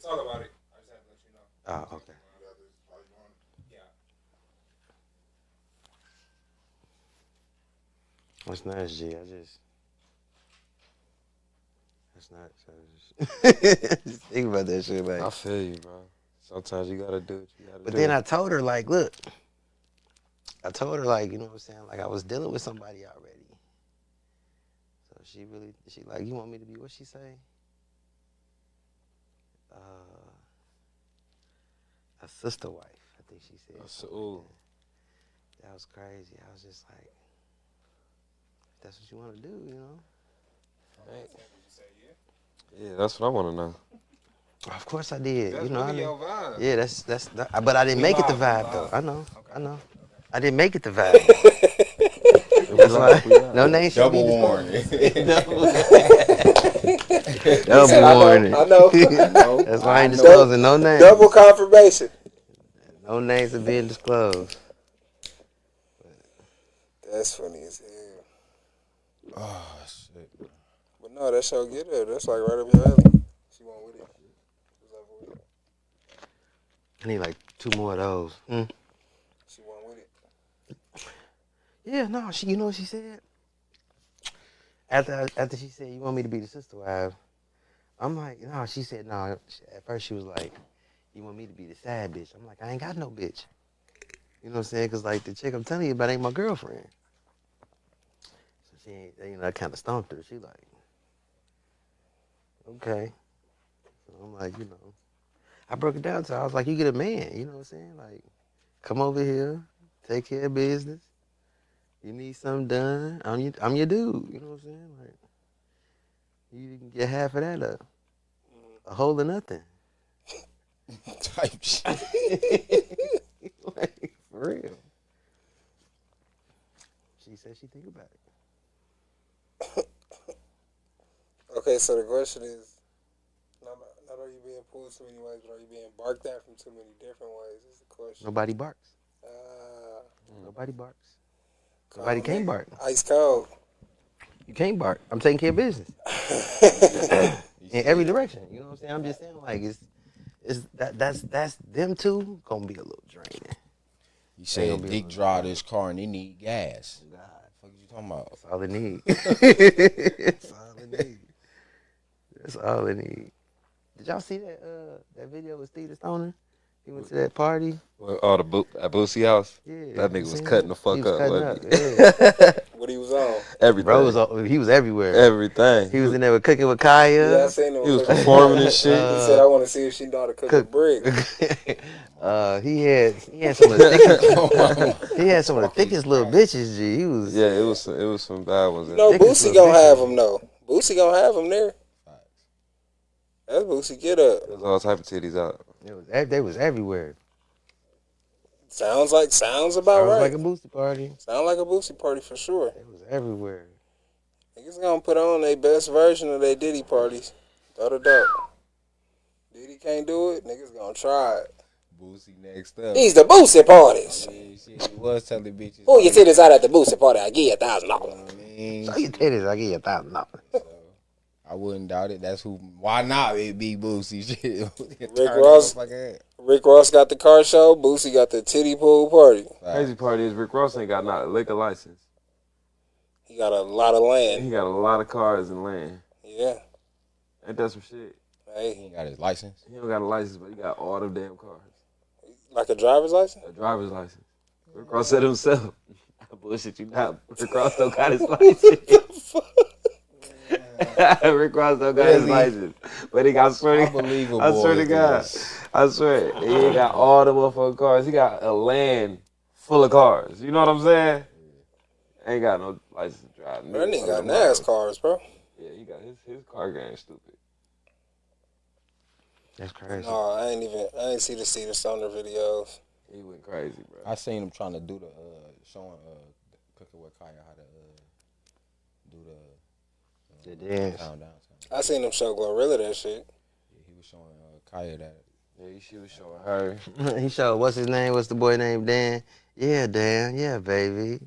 can talk about it. I just have to let you know. Oh, okay. Yeah. That's nice, G. That's nice. Just think about that shit, man. I feel you, bro. Sometimes you gotta do what you gotta But do. then I told her, like, look, you know what I'm saying? Like, I was dealing with somebody already. So she like, you want me to be, what she say? A sister wife, I think she said. Ooh. That was crazy. I was just like, that's what you want to do, you know? Right. Yeah, that's what I want to know. Of course I did. That's you know, really your vibe. Yeah, but I didn't make it the vibe though. I know. I didn't make it the vibe. That's why no name should be Double warning. Double warning. I know. That's why I ain't disclosing no names. Double confirmation. No names are being disclosed. That's funny as hell. Oh shit. But no, that show get her. That's like right up your alley. She went with it. I need like 2 more of those. She went with it. Yeah, no, you know what she said? After she said, you want me to be the sister wife? I'm like, no, she said, no. At first she was like, you want me to be the sad bitch? I'm like, I ain't got no bitch. You know what I'm saying? Because, like, the chick I'm telling you about ain't my girlfriend. So she ain't, you know, I kind of stumped her. She like, okay. So I'm like, you know. I broke it down to her. I was like, you get a man. You know what I'm saying? Like, come over here, take care of business. You need something done, I'm your dude. You know what I'm saying? Like, you can get half of that up. A whole of nothing. Type shit. Like, for real. She said she think about it. Okay, so the question is, not are you being pulled too many ways, but are you being barked at from too many different ways is the question. Nobody barks. Nobody barks. Nobody can't bark. Ice cold. You can't bark. I'm taking care of business. In every direction. You know what I'm saying? I'm just saying, like, that's them two gonna be a little draining. You said Dick drive this car and they need gas. God. What the fuck you talking about? That's all it need. That's all it need. That's all it need. Did y'all see that video with Steve the Stoner? He went to that party. Oh, at Boosie house? Yeah. That nigga was cutting the fuck up. Yeah. What he was on? Everything. He was everywhere. Everything. He was in there with cooking with Kaya. Yeah, I seen him. He was performing and shit. He said, "I want to see if she know how to cook a brick." He had some of the thickest. He had some of the thickest little bitches. G. He was. Yeah, it was some bad ones. You know, Boosie gonna have him though. Boosie gonna have him there. That's Boosie get up. There's all type of titties out. They was everywhere. Sounds about Sounds right. like a Boosie party. Sound like a Boosie party for sure. It was everywhere. Niggas gonna put on their best version of their Diddy parties. Without a doubt. Diddy can't do it, niggas gonna try it. Boosie next up. These the Boosie parties. Yeah, shit, he was telling bitches. Who your titties out at the Boosie party? I give you $1,000. I mean, So your titties, I give you $1,000. I wouldn't doubt it. That's who. Why not? It be Boosie shit. Rick Ross got the car show. Boosie got the titty pool party. Crazy part is Rick Ross ain't got not a liquor license. He got a lot of land. He got a lot of cars and land. Yeah. Ain't that some shit? He ain't got his license. He don't got a license, but he got all them damn cars. Like a driver's license? A driver's license. Rick Ross said himself. Bullshit you not. Rick Ross don't got his license. Rick Ross don't got his license. But he got, I swear to God. I swear. He ain't got all the motherfucking cars. He got a land full of cars. You know what I'm saying? Ain't got no license to drive. That nigga got NASCARs, bro. Yeah, he got his car game stupid. That's crazy. No, I ain't see the Cedar Stoner videos. He went crazy, bro. I seen him trying to do the showing cooking with Kaya how to do the dance. Downtown. I seen him show Glorilla that shit. Yeah, he was showing Kaya that. Yeah, she was showing her. He showed, what's his name? What's the boy named Dan? Yeah, Dan. Yeah, baby.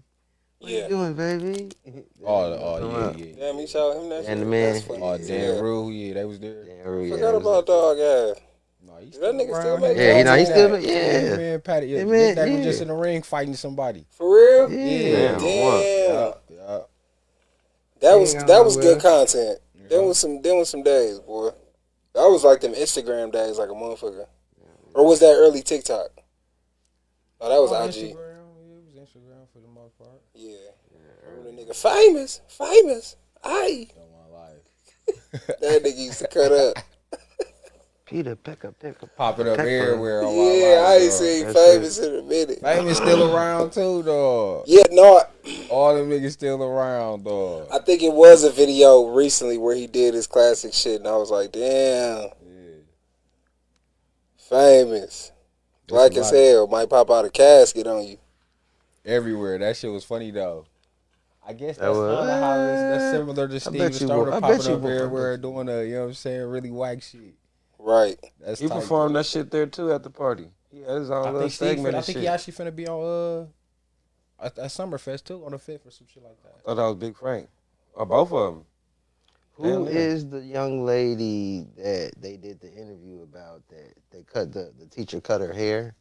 What you doing, baby? Yeah. Damn, he showed him that shit. And the man. That's funny. Dan Rue, yeah, they was there. Dan Rue, Forgot about dog ass. He's That nigga still around. make Yeah, he content. still Yeah, man, Patty. Yeah, Nick man, was just yeah. in the ring fighting somebody. For real? Yeah. Damn. Yeah. That He was ain't got that was nowhere. good content. Yeah. There was some days, boy. That was like them Instagram days, like a motherfucker. Or was that early TikTok? Oh, that was IG. Instagram. Yeah, it was Instagram for the most part. Yeah. Remember the nigga famous. Aye. Don't want to lie. That nigga used to cut up. Peter Pecker. Popping up Pepper. everywhere on my Yeah, life, I ain't dog. seen That's famous in a minute. Famous still around too, dog. Yeah, no, All them niggas still around, dog. I think it was a video recently where he did his classic shit, and I was like, damn, Yeah. famous. Black as hell, might pop out a casket on you. Everywhere. That shit was funny though. I guess That that's was- kind of how that's similar to Steven bet you Stoner will. I popping bet you up will. everywhere doing a, you know what I'm saying, really whack shit. Right. That's He tight, performed though. that shit there too at the party. He had his own I little think segment I and think shit. he actually finna be on at Summerfest too on the 5th or some shit like that. Thought that was Big Frank. Or both of them. Who Damn, is the young lady that they did the interview about that they cut the teacher cut her hair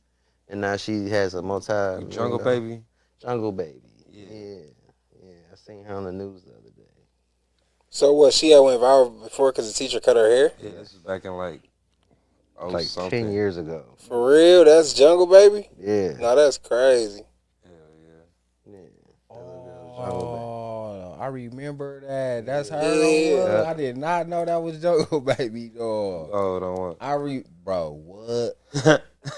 and now she has a Jungle Baby. Jungle Baby. Yeah. Yeah. I seen her on the news the other day. So what? She had went viral before because the teacher cut her hair. Yeah, this was back in like Like something. 10 years ago. For real? That's Jungle Baby? Yeah. No, that's crazy. Hell yeah. Yeah. Oh, I remember that. That's her. Yeah. I did not know that was Jungle Baby, dog. Oh, don't want. Bro, what?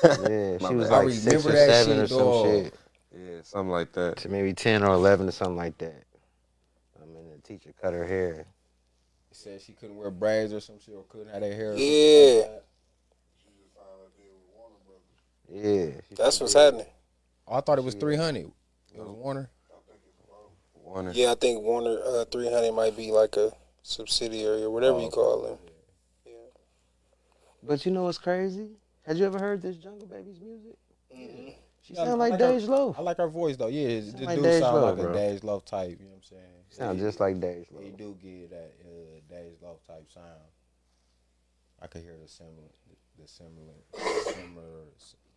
Yeah, she was I like 6 remember or that 7 shit, or some dog. shit. Yeah, something like that. To maybe 10 or 11 or something like that. I mean, the teacher cut her hair. Said she couldn't wear braids or some shit or couldn't have their hair. Or Yeah. something like that. Yeah. That's what's happening. Oh, I thought it was 300. It was Warner. Warner. Yeah, I think Warner 300 might be like a subsidiary or whatever you call them. But you know what's crazy? Had you ever heard this Jungle Baby's music? Mm-hmm. She sound like Dej Loaf. I like her voice though. Yeah, the like dude Dej sound Loaf, like bro. a Dej Loaf type. You know what I'm saying? Sound just like Dej Loaf. He do get that Dej Loaf type sound. I could hear the similar.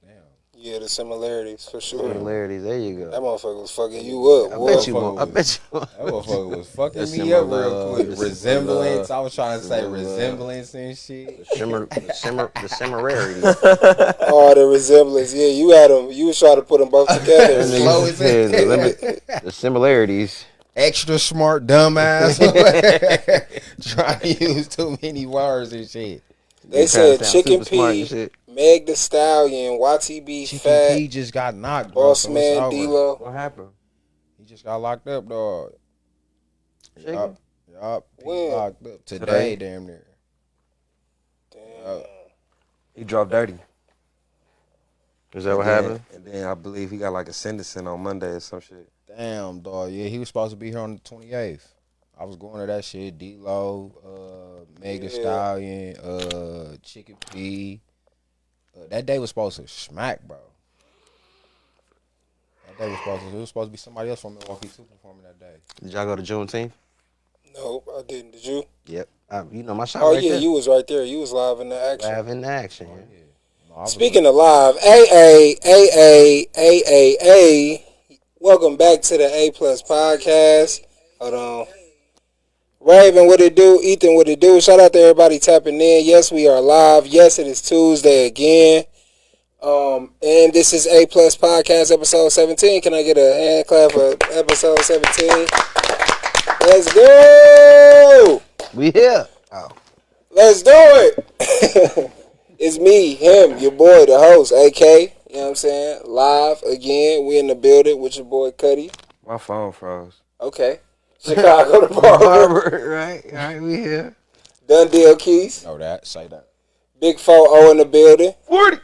Damn. Yeah, the similarities for sure. Similarities, there you That go. motherfucker was fucking you up. I boy. bet you won't. I bet you won't. That motherfucker was fucking The me up similar- real quick. the Resemblance. similar- I was trying to say similar- resemblance and shit. The similarities. Oh, the resemblance. Yeah, you had them. You was trying to put them both together. Slow as Yeah, hell. the similarities. Extra smart dumbass. Trying to use too many words and shit. They said Chicken Super smart and P, shit. Meg the Stallion, YTB Chicken Fat, P just got knocked, bro. Boss so it's Man over. D-Lo. What happened? He just got locked up, dog. Chicken? Yup. He When? locked up today, Today? damn near. Damn. He dropped dirty. Is that what And then- happened? And then I believe he got like a sentencing on Monday or some shit. Damn, dog. Yeah, he was supposed to be here on the 28th. I was going to that shit. D-Lo, Meg Thee Yeah. Stallion, Chicken P. That day was supposed to smack, bro. That day was supposed to be somebody else from Milwaukee too performing that day. Did y'all go to Juneteenth? Nope, I didn't. Did you? Yep. You know my shop Oh, right yeah, there. you was right there. You was live in the action. Live in action. Oh, yeah. yeah. No, I was Speaking of live, A. Welcome back to the APlusPodcast. Hold on. Raven, what it do? Ethan, what it do? Shout out to everybody tapping in. Yes, we are live. Yes, it is Tuesday again. And this is APlusPodcast episode 17. Can I get a hand clap for episode 17? Let's go! We here. Oh. Let's do it! It's me, him, your boy, the host, AK. You know what I'm saying? Live again. We in the building with your boy Cuddy. My phone froze. Okay. Chicago the barber. Barber, right? All right, we here. Done deal Keys. know that. Say that. Big 4-0 in the building. 40.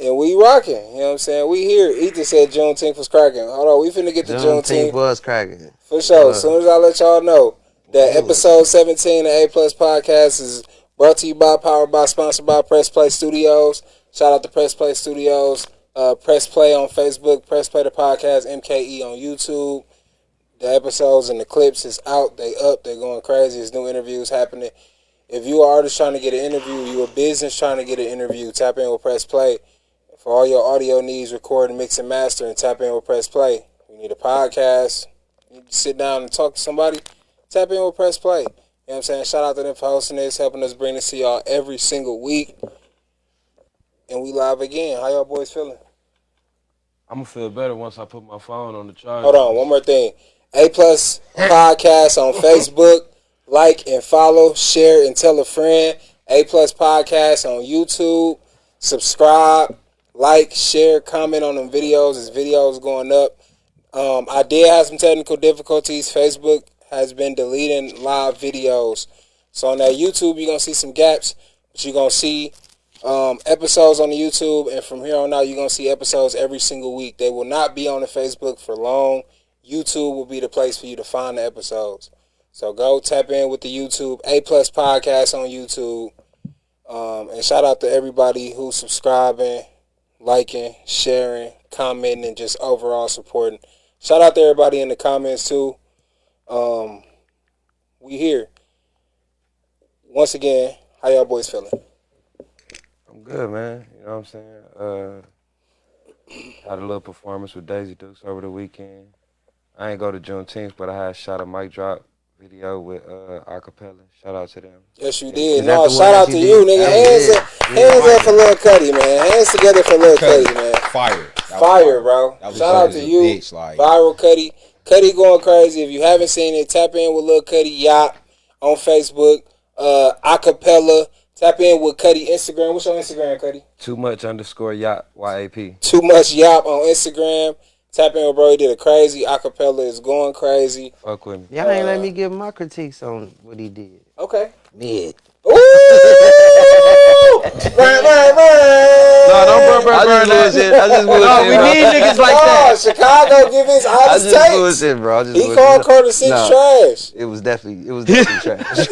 And we rocking. You know what I'm saying? We here. Ethan said Juneteenth was cracking. Hold on. We finna get to Juneteenth Juneteenth. was cracking. For sure. As soon as I let y'all know that episode 17 of APlusPodcast is brought to you by, powered by, sponsored by Press Play Studios. Shout out to Press Play Studios. Press Play on Facebook. Press Play the Podcast. MKE on YouTube. The episodes and the clips is out. They up. They going crazy. There's new interviews happening. If you are an artist trying to get an interview, you a business trying to get an interview, tap in with Press Play. For all your audio needs, record and mix and master, and tap in with Press Play. You need a podcast, you need to sit down and talk to somebody, tap in with Press Play. You know what I'm saying? Shout out to them for hosting this, helping us bring this to y'all every single week. And we live again. How y'all boys feeling? I'm gonna feel better once I put my phone on the charger. Hold on, one more thing. APlusPodcast on Facebook. Like and follow, share, and tell a friend. APlusPodcast on YouTube. Subscribe, like, share, comment on them videos. This video is going up. I did have some technical difficulties. Facebook has been deleting live videos. So on that YouTube, you're going to see some gaps. But you're going to see episodes on the YouTube. And from here on out, you're going to see episodes every single week. They will not be on the Facebook for long. YouTube will be the place for you to find the episodes. So go tap in with the YouTube, APlusPodcast on YouTube. And shout out to everybody who's subscribing, liking, sharing, commenting, and just overall supporting. Shout out to everybody in the comments too. We here. Once again, how y'all boys feeling? I'm good, man. You know what I'm saying? Had a little performance with Daisy Dukes over the weekend. I ain't go to Juneteenth, but I had shot a mic drop video with acapella. Shout out to them. Yes, you did. Is that No, the one shout that out you to did? you, nigga. Hands up for Lil Cuddy, man. Hands together for Lil Cuddy, man. Fire. Fire, bro. Shout out to you. Bitch, like. Viral Cuddy. Cuddy going crazy. If you haven't seen it, tap in with Lil Cuddy Yacht on Facebook. Acapella. Tap in with Cuddy Instagram. What's your Instagram, Cuddy? Too_much_yacht YAP. Too Much Yop on Instagram. Tap in with bro. He did a crazy. Acapella is going crazy. Fuck with me. Y'all ain't let me give my critiques on what he did. Okay. Mid. Ooh! Burn. No, don't burn that shit. I just bullshit. No, we need niggas like that. Chicago give his I honest just takes. bullshit, bro. I just He bullshit. called Carter 6 No. trash. It was definitely trash.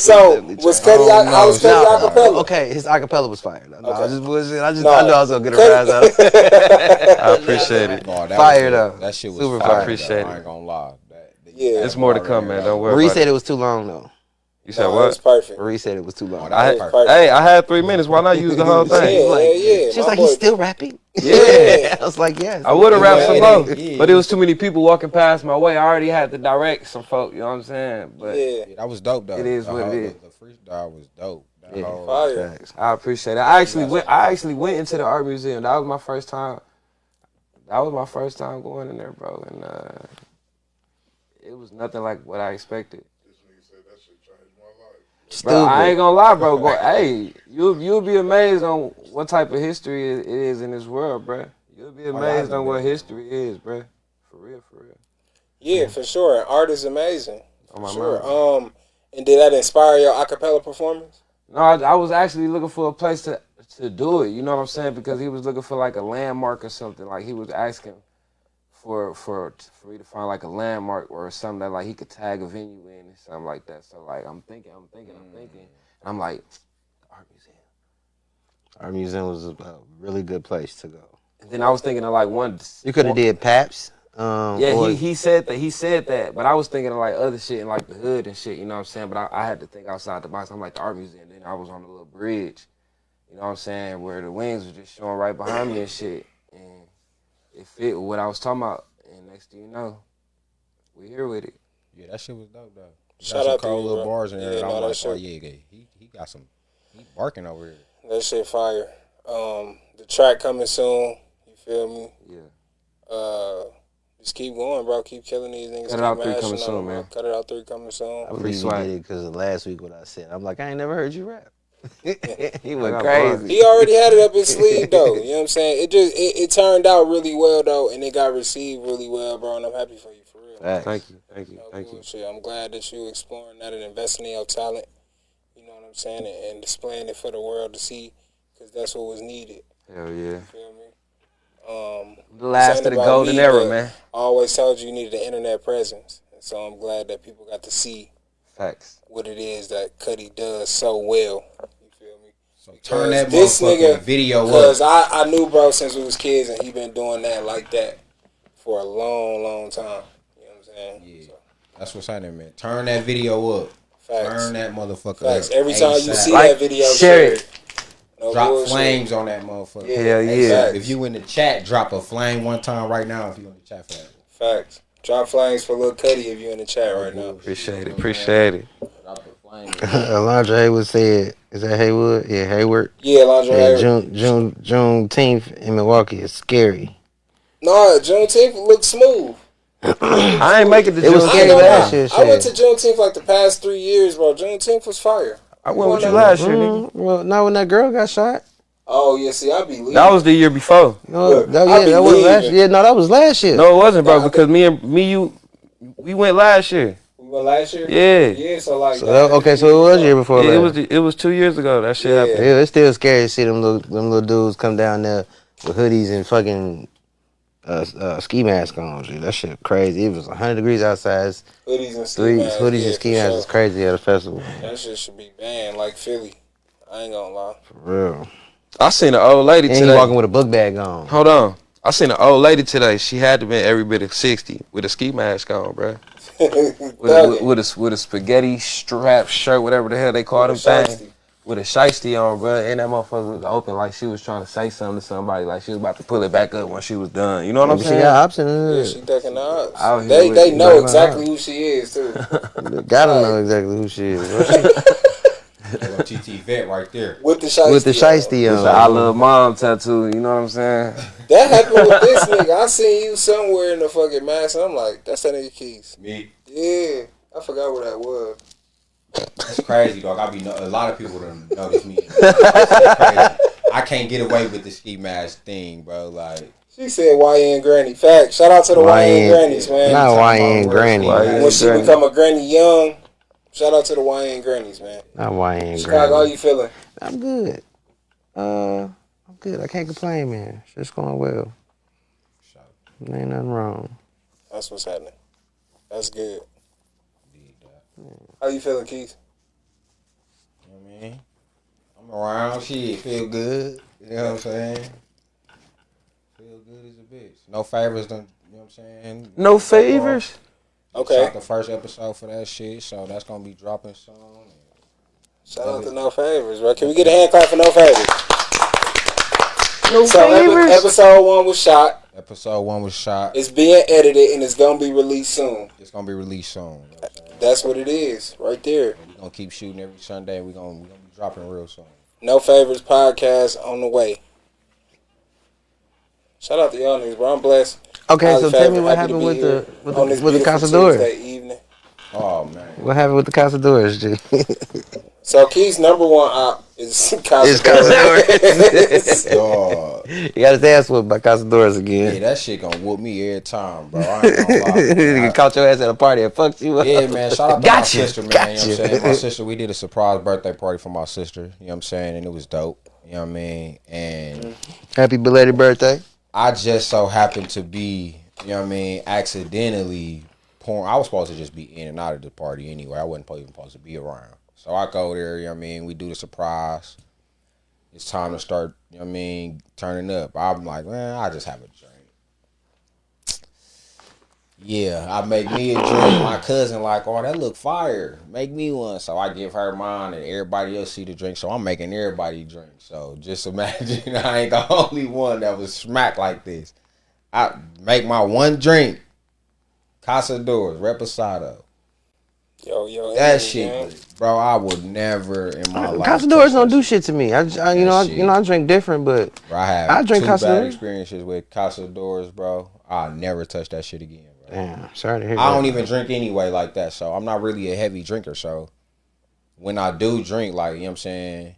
So, was Cuddy, how was Cuddy acapella? Okay, his acapella was fire. No, Okay. I just bullshit. I knew No. I was gonna get a rise out of it. I appreciate it. No, that Fire, was, though. That shit was Super fire. fire. I appreciate though. it. I ain't gonna lie. Yeah. It's more to come, man. Don't worry Marie about said it. it was too long though. You said No, it was what? perfect. Marie said it was too long. Oh, that was was perfect. Hey, I had 3 minutes. Why not use the whole Yeah, thing? yeah. She's My like, boy- he's still rapping. Yeah. I was like, yes. I would have rapped some more, Yeah. but there was too many people walking past my way. I already had to direct some folk, you know what I'm saying? But Yeah. Yeah, that was dope though. It is what it is. The freestyle was dope. That Yeah. whole- Fire. Facts. I appreciate it. I actually went into the art museum. That was my first time. That was my first time going in there, bro, and it was nothing like what I expected. Stupid. Bro, I ain't gonna lie, bro. Hey, you'll be amazed on what type of history it is in this world, bro. You'll be amazed on what history is, bro. For real, for real. Yeah, for sure. Art is amazing. On my Sure. mind. And did that inspire your acapella performance? No, I was actually looking for a place to do it. You know what I'm saying? Because he was looking for like a landmark or something. Like he was asking for me to find like a landmark or something that like he could tag a venue in or something like that. So like I'm thinking. And I'm like, art museum. Our museum was a really good place to go. And then I was thinking of like one. You could have did Paps. Yeah, or- he said that, but I was thinking of like other shit in like the hood and shit, you know what I'm saying? But I had to think outside the box. I'm like the art museum. Then I was on a little bridge, you know what I'm saying, where the wings was just showing right behind me and shit. And it fit with what I was talking about. And next thing you know, we here with it. Yeah, that shit was dope though. Shout out to cold you, little bro. bars in there. Yeah, And no, I'm that like, shit- oh yeah, he got some. He barking over here. That shit fire. The track coming soon. You feel me? Yeah. Just keep going, bro. Keep killing these niggas. Cut It keep Out 3 mashing coming on soon, them, bro. man. Cut It Out 3 coming soon. I believe Free he swag. did it because of last week what I said. I'm like, I ain't never heard you rap. He I went got crazy. He already had it up his sleeve, though. You know what I'm saying? It turned out really well, though, and it got received really well, bro, and I'm happy for you, for real. Facts. Thank you. No bullshit. I'm glad that you exploring that and investing in your talent, you know what I'm saying, and displaying it for the world to see, because that's what was needed. Hell yeah. You feel me? The last saying of the about golden me, era, but man. I always told you needed an internet presence. And so I'm glad that people got to see Facts. what it is that Cuddy does so well. You feel me? So turn that This motherfucking nigga, video because up. I knew bro since we was kids, and he been doing that like that for a long, long time. You know what I'm saying? Yeah. So, That's what's happening, man. Turn that video up. Facts. Burn that motherfucker Facts. up. Every time you ASAP. see Like, that video, share it. No drop bullshit. flames on that motherfucker. Hell yeah. Facts. If you in the chat, drop a flame one time right now. If you in the chat for that. Facts. Drop flames for Lil Cuddy if you in the chat right now. Appreciate it. Appreciate it. Drop a flame. Alondra Haywood said, "Is that Haywood? Yeah, Hayward. Yeah, lingerie. Yeah, Juneteenth in Milwaukee is scary. No, Juneteenth looks smooth. I ain't make it to It was I ain't scary gonna Juneteenth. last lie. year. I went to Juneteenth like the past 3 years, bro. Juneteenth was fire. I went with you last year, nigga. Well, not when that girl got shot. Oh yeah, see, I be leaving. That was the year before. No, Look, that, I yeah, be that was last leaving. year. No, that was last year. No, it wasn't, bro, Nah, because you, we went last year. We went last year. Yeah. Yeah, so like. So that, so it was year before Yeah, last. it was 2 years ago. That shit Yeah. happened. Yeah, it's still scary to see them little dudes come down there with hoodies and fucking ski mask on. Dude. That shit crazy. It was 100 degrees outside. Hoodies and ski Hoodies masks. and Yeah, ski for masks sure. is crazy at a festival. That shit should be banned, like Philly. I ain't gonna lie. For real. I seen an old lady And today. he walking with a book bag on. Hold on. I seen an old lady today. She had to be every bit of 60 with a ski mask on, bro. With a spaghetti strap shirt, whatever the hell they call them things. With a shiesty on, bro. And that motherfucker was open like she was trying to say something to somebody. Like she was about to pull it back up when she was done. You know what I'm She saying? got ops in Yeah, the she taking the odds. Out here They with- know Back exactly on who she is too. hood. Gotta know exactly who she is. TT vet right there. With the shiesty. With the shiesty With on. the I love mom tattoo. You know what I'm saying? That happened with this nigga. I seen you somewhere in the fucking mask, and I'm like, that's that nigga Keys. Me. Yeah, I forgot what that was. That's crazy, dog. A lot of people don't notice me. That's crazy. I can't get away with the ski mask thing, bro. Like, She said YN Granny. Fact. Shout out to the YN Grannies, man. Not YN Granny. When she become a granny young, shout out to the YN Grannies, man. Not YN Chicago, how Granny. you feeling? I'm good. I'm good. I can't complain, man. Shit's going well. Ain't nothing wrong. That's what's happening. That's good. How you feeling, Keith? You know what I mean? I'm around, shit, feel good. You know what I'm saying? Feel good as a bitch. No favors done, you know what I'm saying? No favors? Okay. Shot the first episode for that shit, so that's gonna be dropping soon. Shout out to No Favors, bro. Can we get a hand clap for No Favors? No So favors? episode 1 was shot. Episode 1 was shot. It's being edited and it's gonna be released soon. It's gonna be released soon. You know what I'm saying? That's what it is, right there. We're gonna keep shooting every Sunday. We're gonna be dropping real soon. No Favors podcast on the way. Shout out to y'all niggas, bro. I'm blessed. Okay, Highly so tell me favored. what Happy to happened be with here the on this with the beautiful Casadores. Tuesday evening. Oh man. What happened with the Casadores, G? So Keith's number 1 op is It's Casadores. Casadores. Dog. You got his ass whooped by Casadores Yeah, again. that shit gonna whoop me every time, bro. I ain't gonna lie. Nigga caught your ass at a party and fucked you up. Yeah, man. Shout out to my sister, man. You know what I'm saying? My Gotcha. sister, we did a surprise birthday party for my sister. You know what I'm saying? And it was dope. You know what I mean? And Happy belated birthday. I just so happened to be, you know what I mean, accidentally pouring. I was supposed to just be in and out of the party anyway. I wasn't even supposed to be around. So I go there, you know what I mean? We do the surprise. It's time to start, you know what I mean, turning up. I'm like, man, I just have a drink. Yeah, I make me a drink. My cousin like, oh, that look fire. Make me one. So I give her mine and everybody else see the drink. So I'm making everybody drink. So just imagine I ain't the only one that was smacked like this. I make my one drink. Casadores, Reposado. Yo, That shit, bro, I would never in my life. Casadores don't do touch shit to me. I shit. I drink different, but Bro, I have I drink two bad Casadores. experiences with Casadores, bro. I'll never touch that shit again, bro. damn, sorry to hear I that. don't even drink anyway like that, so I'm not really a heavy drinker. So when I do drink, like, you know what I'm saying,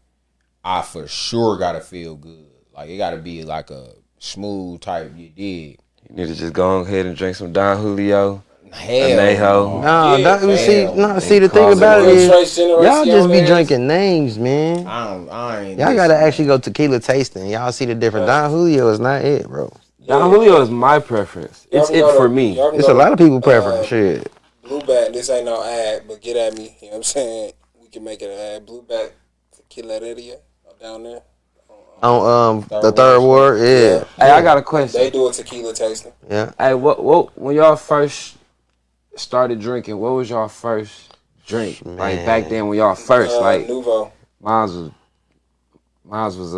I for sure gotta feel good. Like, it gotta be like a smooth type, you dig. You need to just go ahead and drink some Don Julio. Hell Anejo. No, Yeah, see the thing about it is Trace y'all just be Generaciones. drinking names, man. I ain't. Y'all gotta listen, actually go tequila tasting. Y'all see the difference. Don Julio is not it, bro. Don Julio is my preference. It's it for me. It's a lot of people preference. Shit. Blue Bat, this ain't no ad, but get at me. You know what I'm saying? We can make it an ad. Blue Bat, Tequileria down there. On the third ward, yeah. Hey, I got a question. They do a tequila tasting. Yeah. Hey, what when y'all first started drinking, what was y'all first drink? Like back then when y'all first like Nouveau. Mine was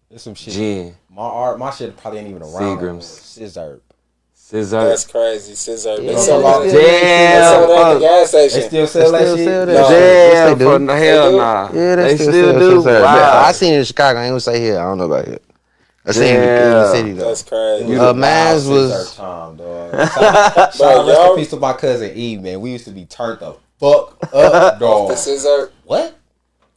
There's some shit. gin. My shit probably ain't even around. Seagram's. Scissor. Scissor. That's crazy. Scissor. Yeah, They sell that. Damn. They sell that at the gas They station. still sell that still shit? sell that No. shit. Yes, Damn, they for do. the hell do? nah. Yeah, they still sell do. Scissor. Wow. I seen it in Chicago. I ain't gonna say here. I don't know about it. I seen it in the Yeah. city though. That's crazy. Mans was- Scissor time, dog. Shout Bro, rest y'all in peace to my cousin E, man. We used to be turned the fuck up, off dog. the scissor What?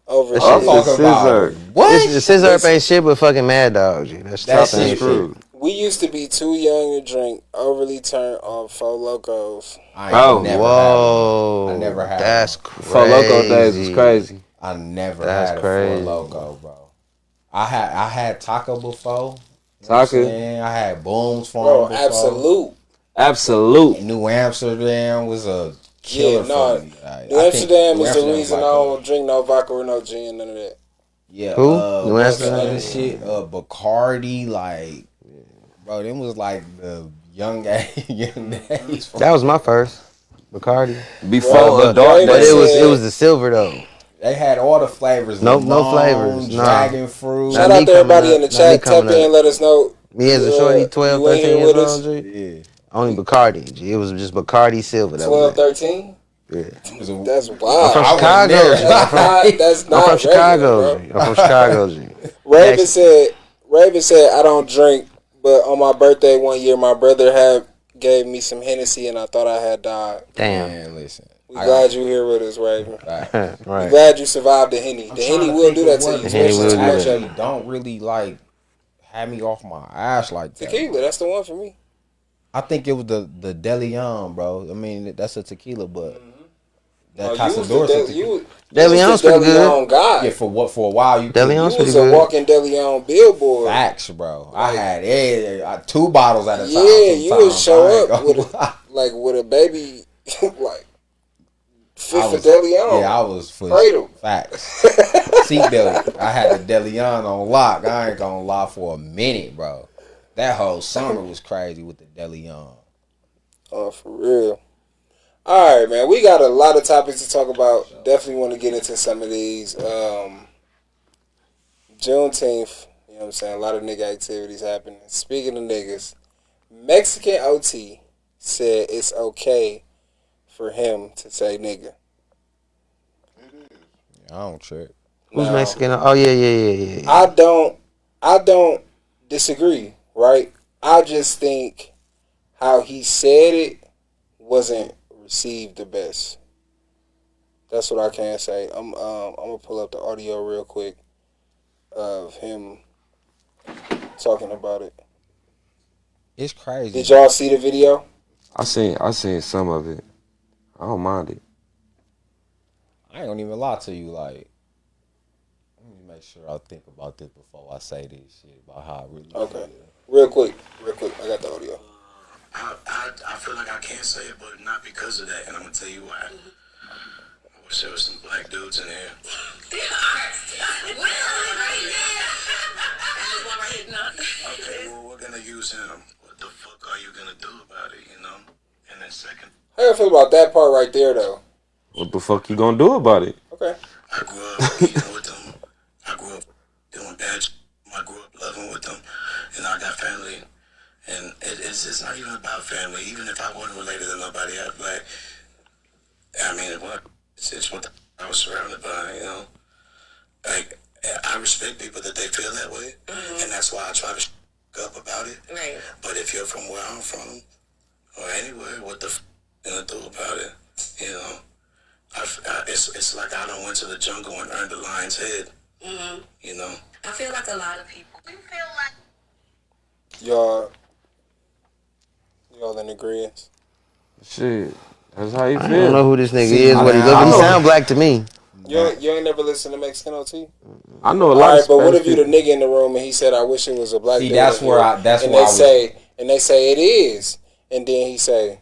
over That there. Off shit- the Talking about scissor. what? Scissor ain't shit but fucking Mad Dog. G. That's That top ain't shit shit. We used to be too young to drink overly turned off Four Locos. I Bro. ain't never Whoa, had one. I never had that's one. crazy. Four Loco days was crazy. I never That's had a crazy. Four Loco, bro. I had Taco before. You know what Taco? I'm saying? I had Booms Bro, Farm before. absolute. Absolute. New Amsterdam was a killer Yeah, no. for me. Like, New I think Amsterdam New is the Amsterdam reason like I don't drink no vodka or no gin, none of that. Yeah, Who? New what's the Amsterdam? other shit? Bacardi, like, bro, them was like the young days. That was my first Bacardi. Before Bro, adult But days. it was the silver though. They had all the flavors. No Limon, flavors, nah. Dragon fruit. Shout me out to everybody coming in the up, not me chat. Tap coming in, up. let us know. Me as a shorty, 12, you in 13 here years with old, us? G. Yeah. Only Bacardi, G. It was just Bacardi silver. That 12, was it. 13? Yeah. That's I'm wild. from I wasn't Chicago, there. G. That's I'm not from Chicago, regular, G. bro. I'm from Chicago, G. Raven said, I don't drink, but on my birthday one year, my brother gave me some Hennessy and I thought I had died. Damn. Man, listen. We glad you here with us, Raven. Right. We Right. glad you survived the Henny. The Henny will do that to you. The Henny Especially will too do much that. of Actually, it. don't really like have me off my ass like that. Tequila, that's the one for me. I think it was the De Leon, bro. I mean, that's a tequila, but that You was the Casador's De Leon's pretty good. DeLeon guy. yeah, for a while you De could- Leon's You pretty was a good. walking DeLeon billboard. facts, bro. Like- I had 2 bottles at a time. Yeah, you would sometimes. I show ain't up gonna with lie. with a baby, like fit I for was- DeLeon. Yeah, I was for Cradle. facts. Seatbelt. I had the De Leon on lock. I ain't gonna lie for a minute, bro. That whole summer was crazy with the De Leon. Oh, for real. All right, man. We got a lot of topics to talk about. Definitely want to get into some of these. Juneteenth, you know what I'm saying? A lot of nigga activities happening. Speaking of niggas, Mexican OT said it's okay for him to say nigga. I don't trip. Who's Now, Mexican? Oh, yeah. I don't disagree, right? I just think how he said it wasn't received the best. That's what I can say. I'm gonna pull up the audio real quick of him talking about it. It's crazy. Did y'all see the video? I seen some of it. I don't mind it. I ain't gonna even lie to you. Like, let me make sure I think about this before I say this shit about how I really Okay. feel. Real quick. I got the audio. I feel like I can't say it, but not because of that, and I'm gonna tell you why. I wish there was some black dudes in here. Okay, well, we're gonna use him. What the fuck are you gonna do about it, you know? And then second, How you feel about that part right there, though? What the fuck you gonna do about it? Okay. I grew up eating with them. I grew up doing bad shit. I grew up loving with them. And I got family. And it's not even about family. Even if I wasn't related to nobody else, like, I mean, it's what I was surrounded by, you know? Like, I respect people that they feel that way. And that's why I try to up about it. Right. But if you're from where I'm from, or anywhere, what the you gonna do about it? You know? It's like I done went to the jungle and earned the lion's head. Mm-hmm. You know? I feel like a lot of people. We feel like. Y'all in agreement? Shit, that's how you I feel. don't know who this nigga See, is, what he look. He know. sound black to me. You ain't never listened to Mexican OT? I know a All lot right, of but what Spanish if you the people. nigga in the room and he said, "I wish it was a black"? See, dude that's in where here," I- that's and where they I was- say, and they say it is, and then he say,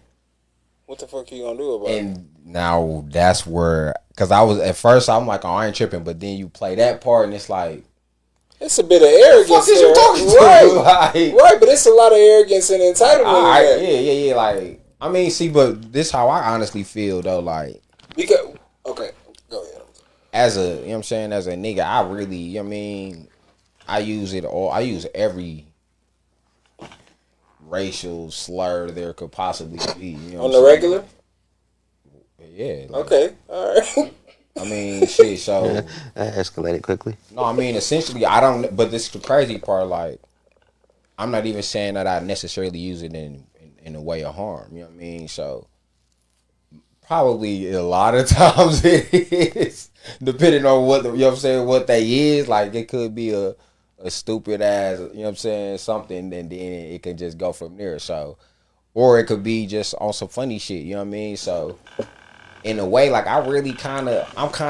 "What the fuck you gonna do about it?" And now that's where, because I was at first I'm like, oh, I ain't tripping, but then you play that part and it's like, It's a bit of arrogance fuck is there, you talking to? right? Like, Right, but it's a lot of arrogance and entitlement. all right, in that. yeah. Like, I mean, see, but this how I honestly feel though. Like, Because okay, go ahead. As a, you know what I'm saying, as a nigga, I really, you know what I mean, I use it all. I use every racial slur there could possibly be. You know On what the I'm regular? saying? Yeah. Like, Okay, all right. I mean, shit. So That escalated quickly. no, I mean, essentially, I don't. But this is the crazy part. Like, I'm not even saying that I necessarily use it in a way of harm. You know what I mean? So probably a lot of times it is, depending on what you know what I'm saying, what they is. Like, it could be a stupid ass, you know what I'm saying, something, and then it can just go from there. So, or it could be just on some funny shit. You know what I mean? So, in a way, like, I'm kind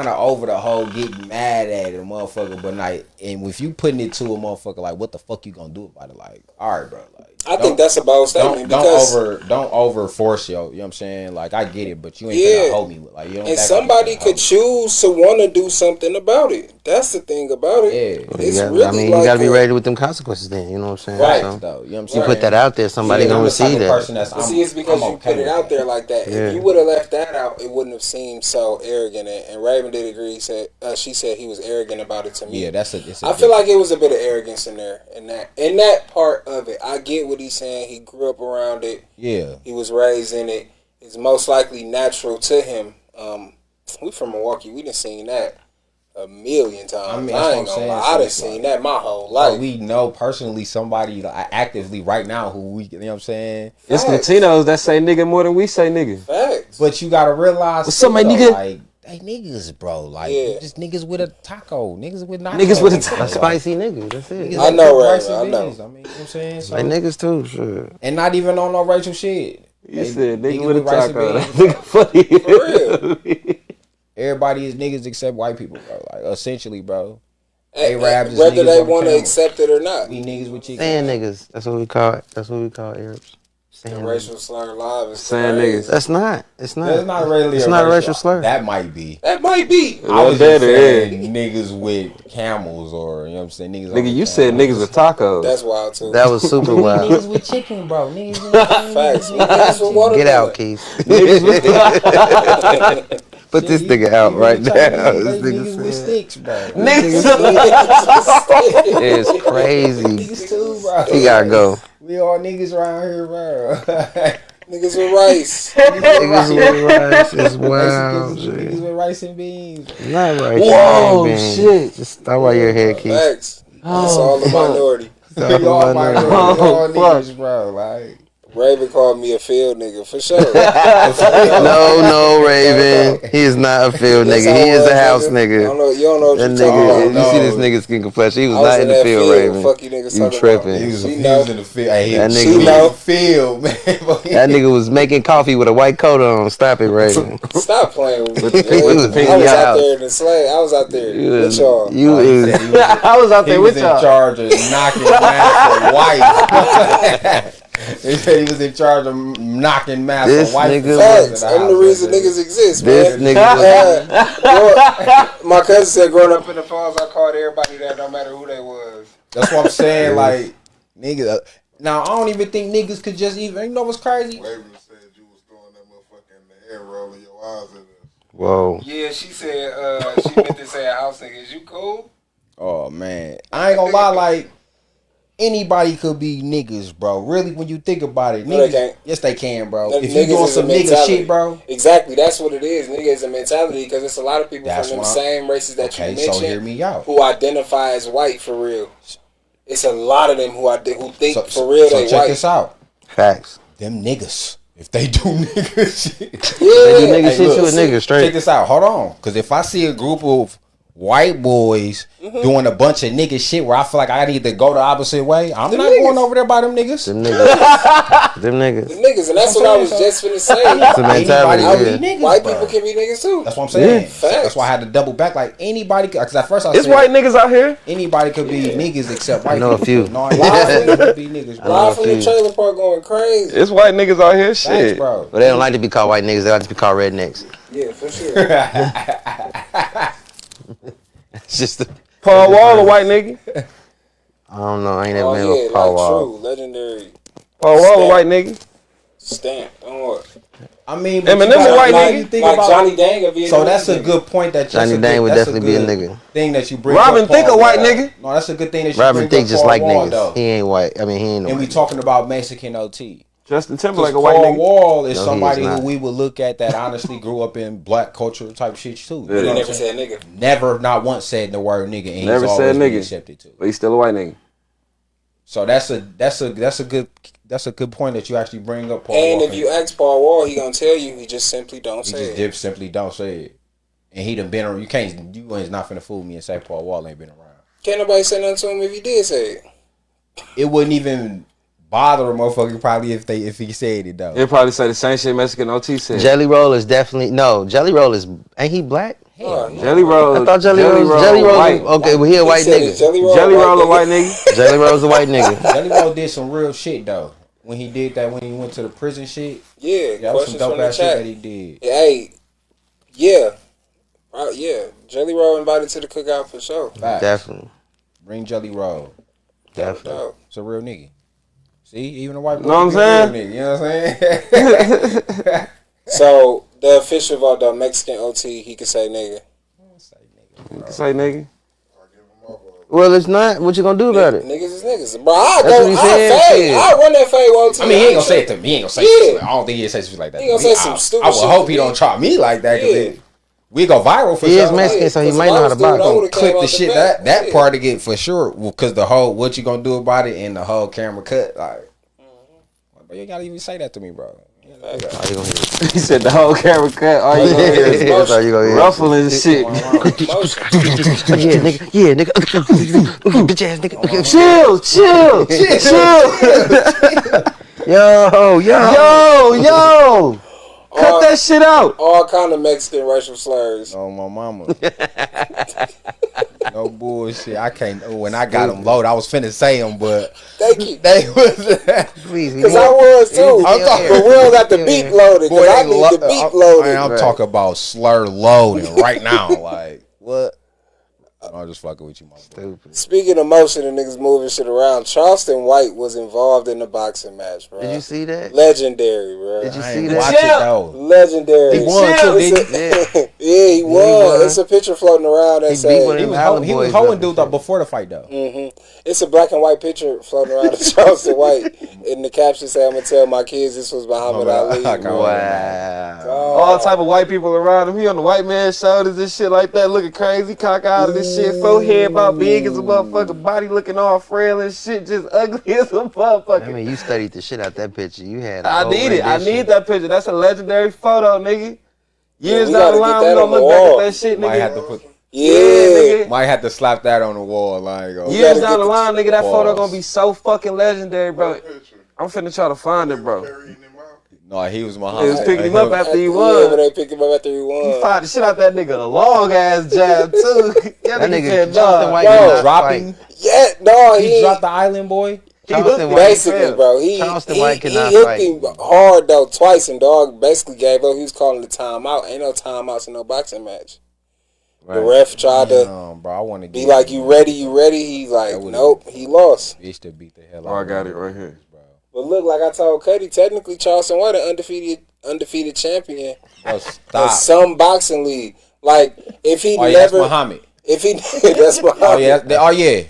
of over the whole getting mad at a motherfucker, but like, and if you putting it to a motherfucker, like, what the fuck you gonna do about it? Like, all right, bro. Like, I think that's a bold statement because don't over force yo. You know what I'm saying? Like, I get it, but you ain't gonna hold me with, like, you don't. And somebody could choose to want to do something about it. That's the thing about it. Yeah. It's really, I mean, like you gotta be ready with them consequences. Then you know what I'm saying? Right, So, though. You know what I'm you saying? put that out there, somebody gonna receive that. But see, it's because you put it out there like that. Yeah. If you would have left that out, it wouldn't have seemed so arrogant. And Raven did agree. She said he was arrogant about it to me. Yeah, I feel like it was a bit of arrogance in there, in that part of it. I get what he's saying. He grew up around it. Yeah, he was raised in it. It's most likely natural to him. We from Milwaukee. We done seen that a million times. I mean, I ain't gonna lie. I done seen that my whole life. We know personally somebody actively right now who we, you know what I'm saying? It's Latinos that say nigga more than we say nigga. Facts. But you gotta realize, what's up, my nigga? Like, they niggas, bro. Like, just niggas with a taco. Niggas with nachos. Niggas with a taco. A spicy nigga. That's it. I know, right? I I mean, know. you know what I'm saying? So, Like niggas too, sure. and not even on no racial shit. You said nigga with a rice and taco. beans. Nigga funny. For real. Everybody is niggas except white people, bro. Like, essentially, bro. Arabs, whether they want to accept it or not. We niggas with chicken. Saying niggas. That's what we call it. That's what we call Arabs. The racial slur live is saying crazy. niggas. That's not. It's not. That's not really. It's not a racial slur. That might be. That might be. I was just saying niggas with camels, or you know what I'm saying, niggas. Nigga, you said niggas with tacos. That's wild too. That was super wild. Niggas with chicken, bro. Niggas with facts. Niggas with watermelon. Get out, Keith. Put this nigga out right now. This Niggas with sticks, bro. Niggas. It's crazy. Niggas too, bro. He gotta go. We all niggas around here, bro. Niggas with rice. Niggas with rice is wild. Niggas with rice and beans. Not rice. Whoa, and beans. shit. Just stop while your head, Keith. Facts. It's all the minority. Stop We all while minority. your We all niggas, bro. Like, Raven called me a field nigga for sure. No, Raven. He is not a field nigga. He is a house nigga. You don't know what That you're talking nigga, about. you see this nigga skin complexion. He was I was not in the that field, Raven. Fuck you niggas You talking tripping. about. he was She in know. the field. Hey, That he nigga was know. in the field, man. That nigga was making coffee with a white coat on. Stop it, Raven. Stop playing with me. He was I was out out. there in the slave. I was out there with y'all. You is. I was out He there was with in y'all. charge of knocking master white. They said he was in charge of knocking master This white. nigga Facts. I'm the reason niggas exist, This man. nigga. My cousin said growing up in the falls, I called everybody that no matter who they was. That's what I'm saying. Like, nigga. Now, I don't even think niggas could just even. You know what's crazy? Raven said you was throwing that motherfucker in the air, rolling your eyes at us. Whoa. Yeah, she said she meant to say a house nigga. Is you cool? Oh, man. I ain't gonna lie. Like, anybody could be niggas, bro. Really, when you think about it, No, niggas, they can't. yes, they can, bro. That If you niggas doing is a some nigga mentality. shit, bro. Exactly, that's what it is. Nigga is a mentality because it's a lot of people That's from them what I'm- same races that Okay, you so mentioned hear me out. who identify as white for real. It's a lot of them who think So, for real so they check white. this out. Facts. Them niggas, if they do nigga shit. They do Yeah, nigga shit, look, you a nigga check straight. this out. Hold on, because if I see a group of white boys doing a bunch of nigga shit where I feel like I need to go the opposite way, I'm not going over there by them niggas. Them niggas. Them the niggas. niggas, and that's what I was just finna say. It's a mentality. Anybody Yeah. can be niggas, White bro. people can be niggas too. That's what I'm saying. Yeah. So that's Facts. why I had to double back. Like, anybody, because at first I It's said white niggas out here. anybody could be niggas except white I know a people. few. No, anybody could be niggas, bro. Live from the few. trailer park going crazy. It's white niggas out here. Thanks, Shit. bro. But they don't like to be called white niggas. They like to be called rednecks. Yeah, for sure. It's just. Paul Wall, a white nigga. I don't know. I ain't never Oh been yeah, with Paul like Wall. true, legendary Paul Wall, a white nigga. stamp. Don't worry. I mean, Eminem a white nigga. You think like about Johnny Dang would be a so nigga. that's a good point that Johnny Dang would definitely be a nigga. Thing that you bring Robin up, Thicke a Paul white Wall. nigga. No, that's a good thing that you Robin bring Thicke up just Paul like Wall, niggas. though. He ain't white. I mean, he ain't. And we talking about Mexican OT. Justin Because Timberlake a white Paul nigga. Wall is No, he somebody is who not. we would look at that honestly grew up in black culture type shit too. Yeah. You He know what never I'm saying? said nigga. Never, not once said the word nigga, and Never he's said always been nigga. accepted to. But he's still a white nigga. So that's a good point that you actually bring up, Paul And Wall. if you ask Paul Wall, he gonna tell you he just simply don't he say just it. simply don't say it. And he done been around. You is not finna fool me and say Paul Wall ain't been around. Can't nobody say nothing to him if he did say it. It wouldn't even bother a motherfucker probably if he said it though. He'll probably say the same shit Mexican OT said. Jelly Roll is definitely no. Jelly Roll is ain't he black? Hell no. Jelly Roll. I thought Jelly Roll white. okay, well he a white said it's nigga. Jelly Roll a white nigga. Jelly Roll's a white nigga. Jelly Roll did some real shit though. When he did that, when he went to the prison shit, Yeah, that was some questions dope from the ass shit chat. that he did. Hey, yeah. Yeah. Jelly Roll invited to the cookout for sure. Facts. Definitely. Bring Jelly Roll. Definitely. No. It's a real nigga. See, even a white boy. Know what I'm Nigga, you know what I'm saying? So the official vote though, Mexican OT, he could say nigga. You can say nigga. Well, it's not. What you gonna do about it? Niggas is niggas. Bro, I That's go, what he I said, fade. shit. I run that fade with OT. I mean, he ain't gonna say it to me. He ain't gonna say Yeah. shit. I don't think he'll say shit like that. He gonna to me. say some stupid I would shit hope to he me. don't try me like that. Yeah. Cause we go viral for He sure. is Mexican, so he Because might if I know how was to doing it, I box. would've came Clip out the the shit back. that Yeah. part of it for sure. Because the whole what you gonna do about it and the whole camera cut like. But you gotta even say that to me, bro. All you gonna hear? He said the whole camera cut. All you gonna hear is That's all you gonna hear. ruffling shit. Motion. Yeah, nigga. Yeah, nigga. Bitch ass nigga. Chill. Yo. Cut that shit out. All kind of Mexican racial slurs. Oh my mama. No bullshit. I can't. When I got them loaded, I was finna say them, but Thank you. they was. Please, Because I was too. I'm talking- But we don't got the beat loaded. Because I need the beat loaded. I'm talking about slur loading right now. Like what? I'm just fucking with you, my boy. Stupid. Speaking of motion and niggas moving shit around, Charleston White was involved in the boxing match, bro. Did you see that? Legendary, bro. Did you I see ain't that? watch it though. Legendary. He won too, didn't he? Yeah, he won. won. It's a picture floating around that He say beat one of He them was Island he was boys hoeing up dude and though shit. before the fight though. It's a black and white picture floating around of Charleston White. And the caption say, "I'm gonna tell my kids this was Muhammad Ali." Wow. All type of white people around him. He on the white man's shoulders and shit like that, looking crazy, cock out of this shit. Forehead about big as a motherfucker, body looking all frail and shit, just ugly as a motherfucker. I mean, you studied the shit out that picture. You had. I need it. I need that picture. That's a legendary photo, nigga. Years we down gotta the get line, that we gonna on the look back wall. at that shit, Might have to nigga. put. Yeah. nigga. Might have to slap that on the wall. Like oh. Years gotta down get the the line, nigga, that photo Pause. gonna be so fucking legendary, bro. I'm finna try to find it, bro. No, he was They Muhammad. was picking him up after he Yeah, won. when they picked him up after he He won. fired the shit out that nigga. A long ass jab too. That nigga said, Charleston nah. White Yo, did not dropping. fight. Yeah, no, He dropped the Island Boy. Charleston White. basically, bro. He Charleston White cannot hit fight. him hard though twice, and dog basically gave up. He was calling the timeout. Ain't no timeouts in no boxing match. The ref tried to Bro, I want to be like, "You ready? You ready?" He's like, "Nope." He lost. Bitch to beat the hell out. Oh, I of got him, it right here. bro. But look, like I told Cuddy, technically Charleston White an undefeated champion Bro, in stop. some boxing league. Like if he Oh yeah, that's never, Muhammad. if he that's Muhammad. Oh yeah, oh yeah,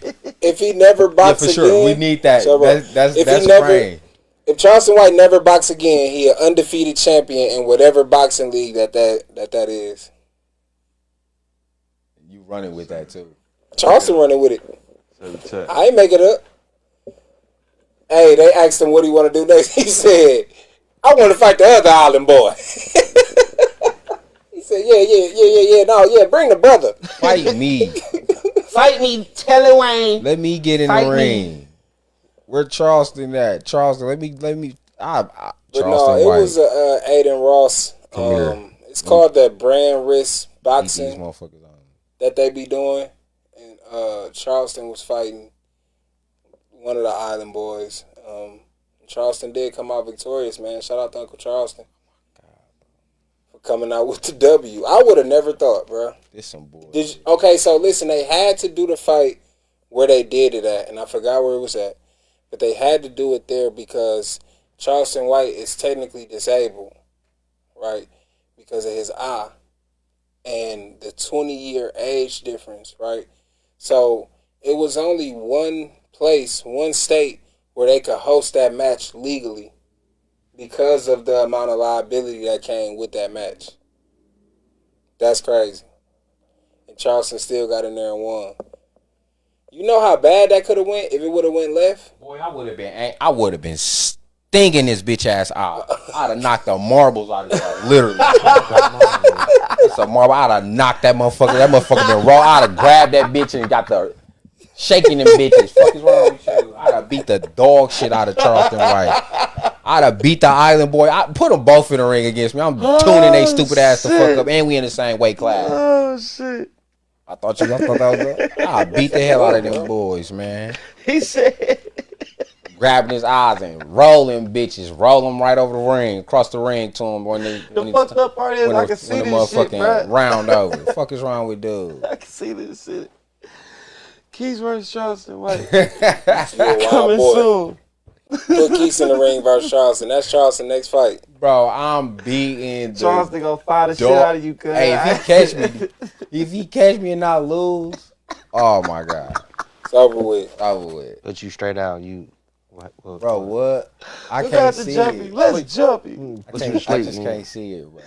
If he never yeah box for sure. again, We need that. so, bro, That's if he that's never- frame. If Charleston White never box again, he an undefeated champion in whatever boxing league that is. You running with that too. Charleston running with it. Check. I ain't make it up. Hey, they asked him what he want to do next. He said, "I want to fight the other island boy." He said, "Yeah. No, yeah, bring the brother." Fight me. Fight me, Telly Wayne. Let me get in Fight the me. ring. Where Charleston at? Charleston. Let me. But Charleston no, it White. was Aiden Ross. Come here. It's called the brand risk Beat these boxing motherfuckers on. that they be doing, and Charleston was fighting one of the island boys. Charleston did come out victorious, man. Shout out to Uncle Charleston for coming out with the W. I would have never thought, bro. This some bull. Okay, so listen, they had to do the fight where they did it at, and I forgot where it was at, but they had to do it there because Charleston White is technically disabled. right? Because of his eye and the 20-year age difference, right? So it was only one place, one state where they could host that match legally because of the amount of liability that came with that match. That's crazy. And Charleston still got in there and won. You know how bad that could have went if it would have went left? Boy, I would have been stinging this bitch ass out. I'd have knocked the marbles out of her, literally. It's a marble. I'd have knocked that motherfucker. That motherfucker been raw. I'd have grabbed that bitch and got the shaking them bitches. Fuck is wrong with you? I'd have beat the dog shit out of Charleston White. I'd have beat the Island Boy. I put them both in the ring against me. I'm tuning they stupid ass the fuck up, and we in the same weight class. Oh shit! I thought that was good. I beat the hell out of them boys, man. He said, grabbing his eyes and rolling bitches, roll them right over the ring, across the ring to him. The fucked up part is I can see this shit, bro. Round over. The fuck is wrong with dude? I can see this shit. Keys versus Charleston White. Coming soon. Put Keys in the ring versus Charleston. That's Charleston's next fight. Bro, I'm beating Charleston gonna fire the shit out of you, cuz. Hey, if he catch me and not lose, oh my God. It's over with. Over with. but you straight out, you. What? Bro, what? I We can't got the see jumpy. it. Let's jumpy. I just can't see it, bro.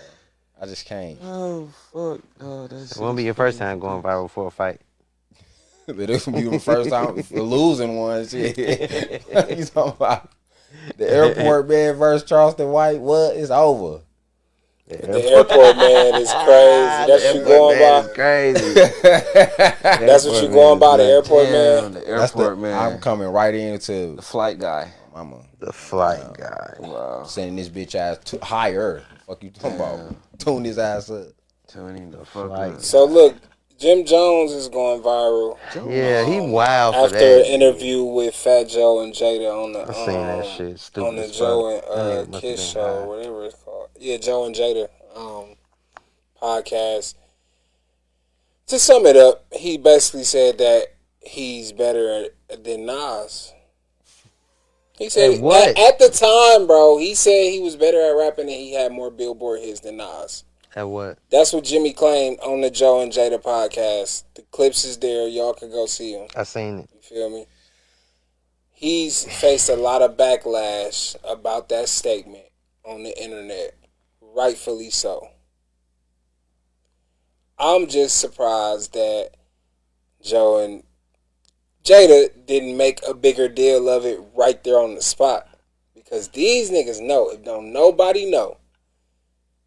I just can't. Oh fuck. Oh, It won't be your first time going viral for a fight. But this will be the first time for losing one. Shit. You talking about the airport man versus Charleston White? What? It's over. The airport man is crazy. That's what you going by. Crazy. That's what you going by. The airport man. The airport man. I'm coming right into the flight guy. mama. The flight guy. Wow. Sending this bitch ass higher. Fuck you talking about? Tune his ass up. Tuning the fuck Flight. up. So look, Jim Jones is going viral Yeah, he wild for after that. an interview with Fat Joe and Jada on the I seen that shit. Stupid. on the as fuck. Joe That and nigga must Kiss have show been or high. whatever it's called. Yeah, Joe and Jada podcast. To sum it up, he basically said that he's better than Nas. He said At what? at the time, bro, he said he was better at rapping and he had more Billboard hits than Nas. At what? That's what Jimmy claimed on the Joe and Jada podcast. The clips is there. Y'all can go see them. I seen it. You feel me? He's faced a lot of backlash about that statement on the internet. Rightfully so. I'm just surprised that Joe and Jada didn't make a bigger deal of it right there on the spot. Because these niggas know, if don't nobody know,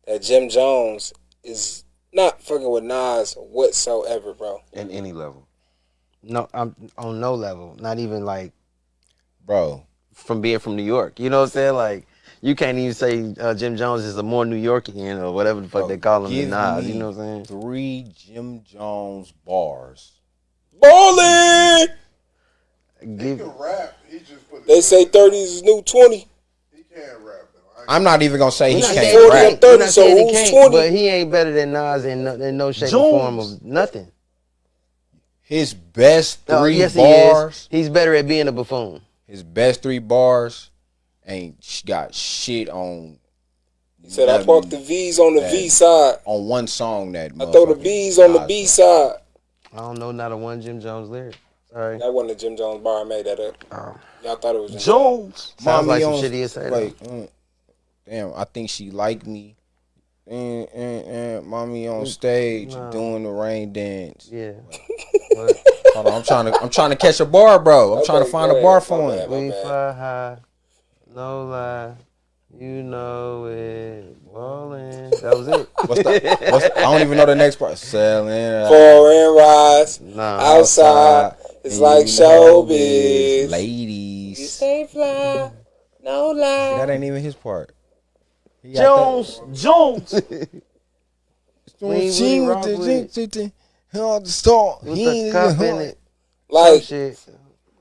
that Jim Jones is not fucking with Nas whatsoever, bro. At any level. No, I'm on no level. Not even like Bro. from being from New York. You know what I'm saying? Like you can't even say Jim Jones is a more New Yorkian or whatever the fuck Bro, they call him give than Nas. me You know what I'm saying? 3 Jim Jones bars. Ballin'! He Give, can rap. He just put. They say 30 is new 20. He can't rap though. I'm not even gonna say he We're not can't saying he rap. can't, 30, we're not so saying he who's can't, 20? but he ain't better than Nas in no shape or form of nothing. His best 3 No, yes, bars. he is. He's better at being a buffoon. His best 3 bars ain't got shit on. He said, I park the V's on the that- V side. On one song that I throw the motherfucking B's on the Nas B done. side. I don't know not a one Jim Jones lyric. Sorry. That wasn't a Jim Jones bar. I made that up. Oh. Y'all thought it was Jim Jones. Sounds like some on- shit he'd say. Like, damn, I think she like me. Mommy on stage Wow. doing the rain dance. Yeah. Hold on, I'm trying to catch a bar, bro. I'm trying to Okay, find go a bar ahead. for My him. bad. We fly high, no lie. You know it. Ballin'. That was it. I don't even know the next part. Selling Fall and rise. Nah. Outside. It's and like you know showbiz. You ladies. stay fly. No lie. That ain't even his part. He got Jones. We ain't really rock with it. the start. With the cup in it. Some Like, shit.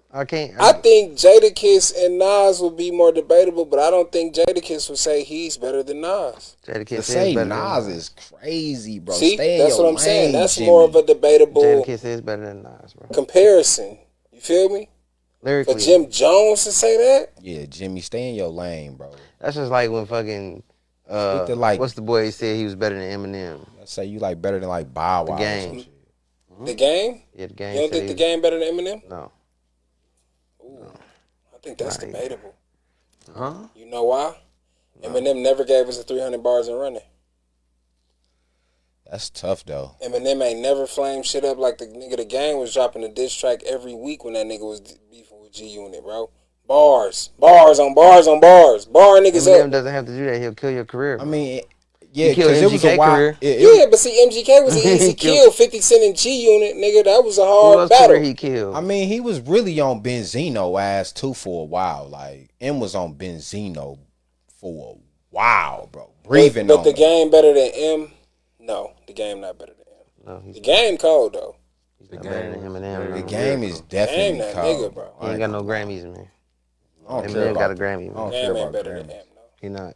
I can't. I think Jadakiss and Nas would be more debatable, but I don't think Jadakiss would say he's better than Nas. Jadakiss To is say better than Nas is crazy, bro. See, Stay in that's your what I'm saying. lane, That's Jimmy. more of a debatable Jadakiss is better than Nas, bro. comparison. You feel me? Lyrically. For Jim Jones to say that? Yeah, Jimmy, stay in your lane, bro. That's just like when fucking Stick to like. What's the boy he said he was better than Eminem? Let's say you like better than like Bow The Wow or Game. some shit. The Game? Yeah, the Game. You don't think the Game better than Eminem? No. Ooh, I think that's debatable. Huh? You know why? Eminem never gave us a 300 bars and running. That's tough though. Eminem ain't never flamed shit up like the nigga. The Game was dropping a diss track every week when that nigga was beefing with G Unit, bro. Bars on bars on bars. Bar niggas Eminem up. doesn't have to do that. He'll kill your career. I Bro. mean, yeah, He killed because it was a MGK while. career. Yeah, but see, MGK was an easy kill. 50 Cent and G Unit, nigga. That was a Who hard else battle. career he killed? I mean, he was really on Benzino ass too for a while. Like M was on Benzino for a while, bro. Breathing But on the him. Game better than M? No, the Game not better than M. No, The Game cold though. he's not better than Eminem. The No. Game is Game definitely that cold, nigga, bro. He ain't got no Grammys, man. I don't care Eminem about got a Grammy, I man. don't care Game ain't about better than Grammys. M. No. He not.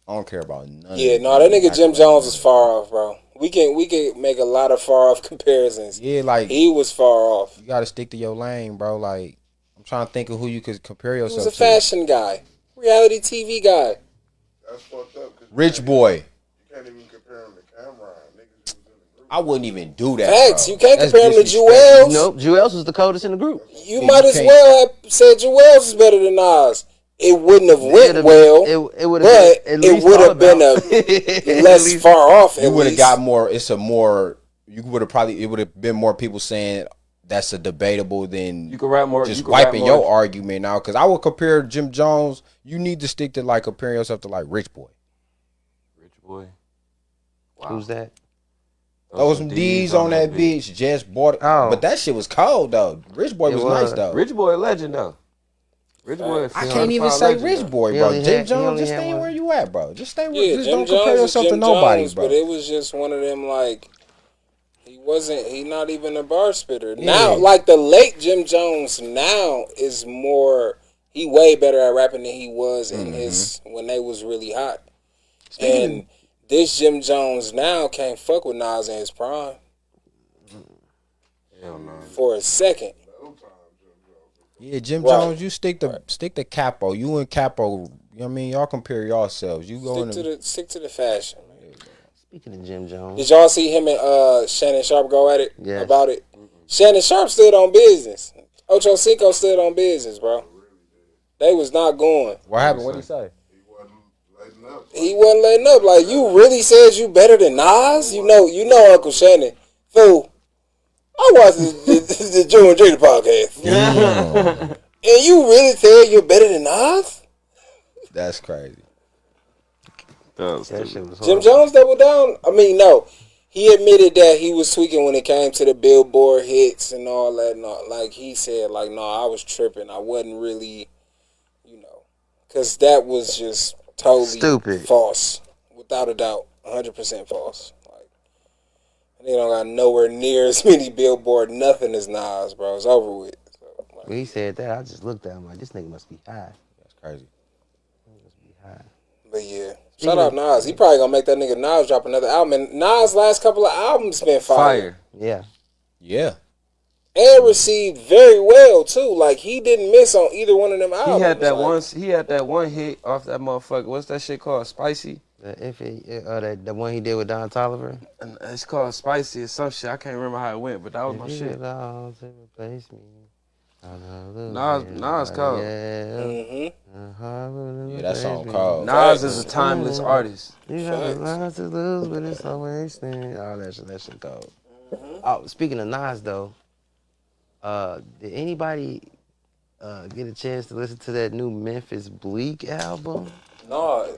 I don't care about none. Yeah, of no, that nigga Jim Jones was far off, bro. We can make a lot of far off comparisons. Yeah, like He was far off. you got to stick to your lane, bro. Like I'm trying to think of who you could compare He yourself was a to. fashion guy, reality TV guy. That's fucked up. Rich boy. You can't even compare him to Cameron. Niggas was in the group. I wouldn't even do that. Facts. Bro. You can't That's compare him to disrespectful. Jewels. Nope. Jewels was the coldest in the group. You Yeah, might you as can't. well have said Jewels is better than Nas. It wouldn't have went well, It would but have it would have been a less far off. You At would have least. got more. It's a more. You would have probably. It would have been more people saying that's a debatable than You can rap more. just you can rap wiping more. your argument out. Because I would compare Jim Jones. You need to stick to like comparing yourself to like Rich Boy. Rich boy. Wow. Who's that? Throw some D's on that bitch. Just bought it. Oh. But that shit was cold though. Rich Boy It was was. nice though. Rich boy, a legend though. Rich boy. I can't even say Rich Boy, He bro. only Jim had- he Jones, only just had stay one. where you at, bro. Just stay where. Yeah, Just Jim don't compare Jones is yourself to Jim nobody, Jones, bro. but it was just one of them like he not even a bar spitter. Yeah. Now, like the late Jim Jones now is more he way better at rapping than he was in his when they was really hot. And this Jim Jones now can't fuck with Nas in his prime. Hell no. For a second. Yeah, Jim Right. Jones, you stick to Capo. You and Capo, you know what I mean? Y'all compare yourselves. You go Stick to the fashion. Speaking of Jim Jones, Did y'all see him and Shannon Sharp go at it Yes. about it? Shannon Sharp stood on business. Ocho Cinco stood on business, bro. They was not going. What happened? What did he say? He wasn't letting up. He wasn't letting up. Like, you really said you better than Nas? You know Uncle Shannon. Fool. I watched the Joe and Jada podcast. And you really said you're better than Nas? That's crazy. that shit was Jim horrible. Jones doubled down? I mean, no. He admitted that he was tweaking when it came to the Billboard hits and all that. No, like, he said, like, no, I was tripping. I wasn't really, because that was just totally Stupid. false. Without a doubt. 100% false. Like, they don't got nowhere near as many Billboard nothing as Nas, bro. It's over with. So, like, When he said that, I just looked at him like, this nigga must be high. That's crazy. He must be high. but yeah. Shout out Nas. He probably gonna make that nigga Nas drop another album. And Nas' last couple of albums been fire. Yeah. Yeah. And received very well too. Like, he didn't miss on either one of them albums. He had that Like, one. He had that one hit off that motherfucker. What's that shit called? Spicy. The one he did with Don Toliver. And it's called Spicy or some shit. I can't remember how it went, but that was my If you shit. belong to replace me, Nas cold. Mhm. Yeah, that song cold. Nas is a timeless artist. You have a lot to lose, but it's always thing. All that shit cold. Oh, speaking of Nas though, did anybody get a chance to listen to that new Memphis Bleak album? No,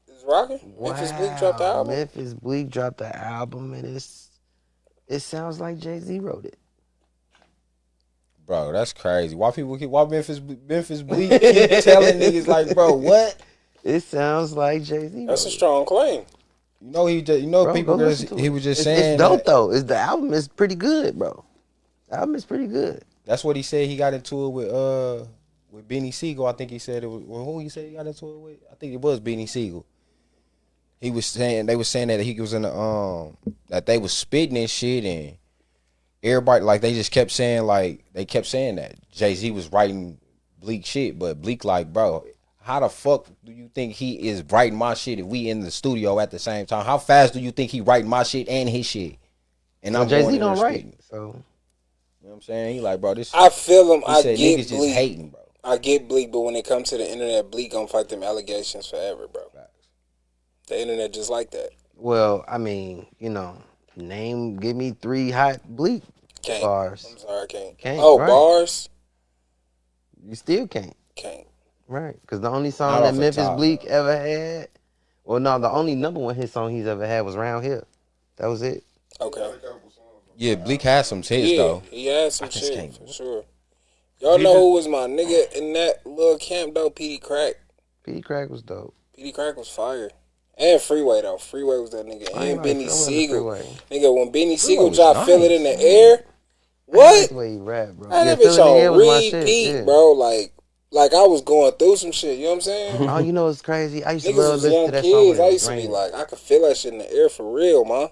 it's rocking. Memphis Bleak dropped the album. Memphis Bleak dropped the album, and it sounds like Jay-Z wrote it. Bro, that's crazy. Why Memphis Bleak keep telling niggas like, bro, what? It sounds like Jay-Z. That's a wrote it. strong claim. You know Bro, people go listen to he it. was just It's saying dope that- though. The album is pretty good, bro. The album is pretty good. That's what he said. He got into it with Beanie Siegel. I think he said it was who he said he got into it with. I think it was Beanie Siegel. He was saying they was saying that he was in the that they was spitting and shit, and everybody like they just kept saying that Jay-Z was writing Bleak shit, but Bleak like, bro, how the fuck do you think he is writing my shit if we in the studio at the same time? How fast do you think he writing my shit and his shit? And Well, I'm Jay going Z in there don't write, spitting. so You know what I'm saying? He like, bro, this. I feel him. He I said get niggas just Bleak. hating, bro. I get Bleak, but when it comes to the internet, Bleak gonna fight them allegations forever, bro. Facts. The internet just like that. well, I mean, give me 3 hot Bleak Can't. bars. I'm sorry, I can't. Can't, Oh, right. bars? You still can't. Can't. Right. Because the only Not song that off the Memphis top, Bleak though. ever had, well, no, the only number one hit song he's ever had was Round Here. That was it. Okay. Yeah, Bleak has some hits Yeah, though. he had some I just shit can't- for sure. Y'all know who was my nigga in that little camp though? PD Crack. P. Crack was dope. PD Crack was fire. And Freeway though. Freeway was that nigga. I ain't And like Benny Freeway. Siegel. Freeway. Nigga, when Benny Siegel was dropped Feel It in nice. the Air. I like What? the way he rap, bro. Man, that Feel bitch It in the Air on was my shit, repeat, yeah. bro. Like I was going through some shit. You know what I'm saying? Oh, you know what's crazy? I used to Niggas love was listening young to that kids. song I when it used was to be raining. like, I could feel that shit in the air for real, man.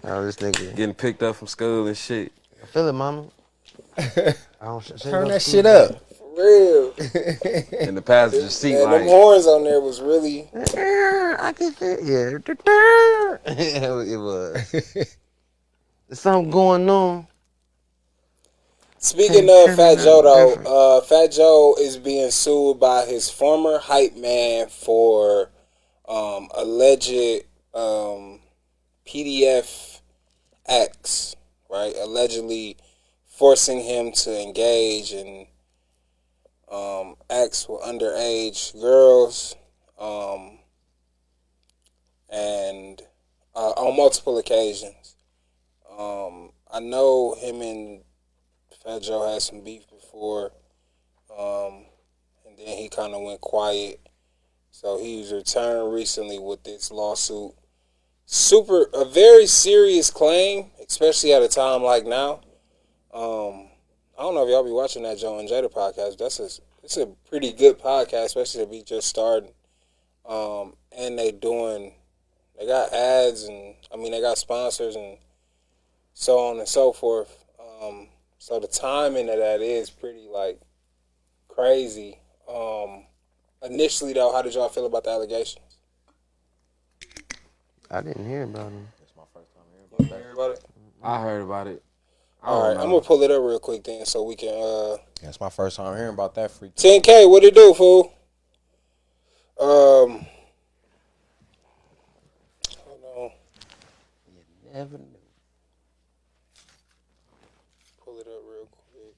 Oh, this nigga. Getting picked up from school and shit. I feel it, mama. I don't Turn that shit up. For real. In the passenger seat, Man, them like, horns on there was really. I can feel yeah. It was. There's something going on. Speaking of Fat Joe, though, Fat Joe is being sued by his former hype man for alleged PDF acts, right? Allegedly forcing him to engage in acts with underage girls, and on multiple occasions. I know him and Fat Joe had some beef before, and then he kind of went quiet. So he's returned recently with this lawsuit. A very serious claim, especially at a time like now. I don't know if y'all be watching that Joe and Jada podcast. It's a pretty good podcast, especially to be just starting. And they got ads and they got sponsors and so on and so forth. So the timing of that is pretty crazy. Initially though, how did y'all feel about the allegations? I didn't hear about him. That's my first time hearing You hear about it? I heard about it. All right, I'm gonna pull it up real quick then, so we can. That's my first time hearing about that freak. 10K, what it do, fool? Hold on, You never knew. pull it up real quick.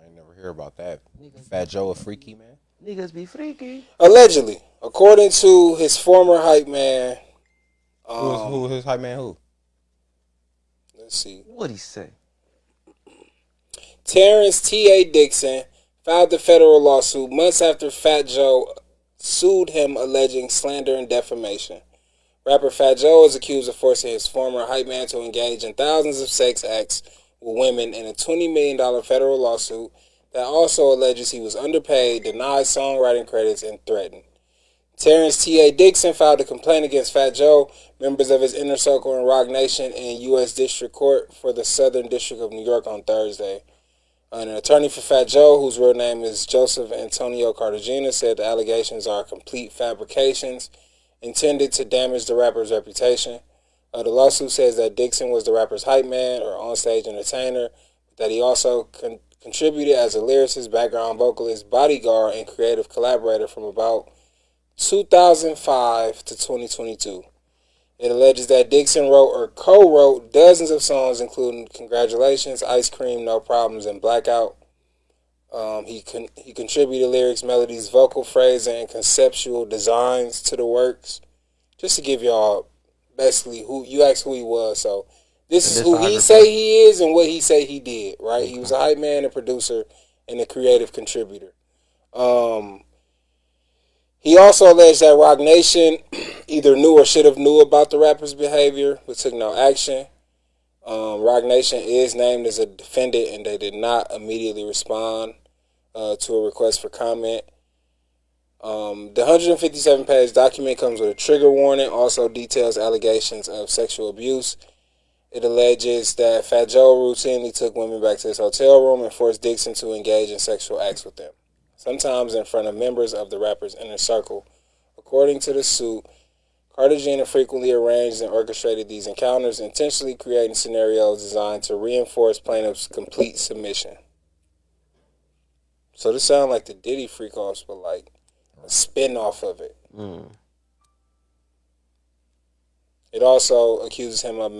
I ain't never hear about that. Fat Joe a freaky man. Niggas be freaky. Allegedly, according to his former hype man. Who his hype man? Who? Let's see. What'd he say? Terrence T.A. Dixon filed a federal lawsuit months after Fat Joe sued him alleging slander and defamation. Rapper Fat Joe is accused of forcing his former hype man to engage in thousands of sex acts with women in a $20 million federal lawsuit that also alleges he was underpaid, denied songwriting credits, and threatened. Terrence T.A. Dixon filed a complaint against Fat Joe, members of his inner circle and Roc Nation in U.S. District Court for the Southern District of New York on Thursday. An attorney for Fat Joe, whose real name is Joseph Antonio Cartagena, said the allegations are complete fabrications intended to damage the rapper's reputation. The lawsuit says that Dixon was the rapper's hype man or onstage entertainer, but that he also contributed as a lyricist, background vocalist, bodyguard, and creative collaborator from about 2005 to 2022. It alleges that Dixon wrote or co-wrote dozens of songs, including Congratulations, Ice Cream, No Problems, and Blackout. He contributed lyrics, melodies, vocal phrasing, and conceptual designs to the works. Just to give y'all basically who you asked who he was, so this is who he say he is and what he say he did. Right? He was a hype man, a producer, and a creative contributor. He also alleged that Roc Nation either knew or should have knew about the rapper's behavior, but took no action. Roc Nation is named as a defendant, and they did not immediately respond to a request for comment. The 157-page document comes with a trigger warning, also details allegations of sexual abuse. It alleges that Fat Joe routinely took women back to his hotel room and forced Dixon to engage in sexual acts with them, sometimes in front of members of the rapper's inner circle. According to the suit, Cartagena frequently arranged and orchestrated these encounters, intentionally creating scenarios designed to reinforce plaintiff's complete submission. So this sounds like the Diddy freak-offs, but like a spin-off of it. It also accuses him of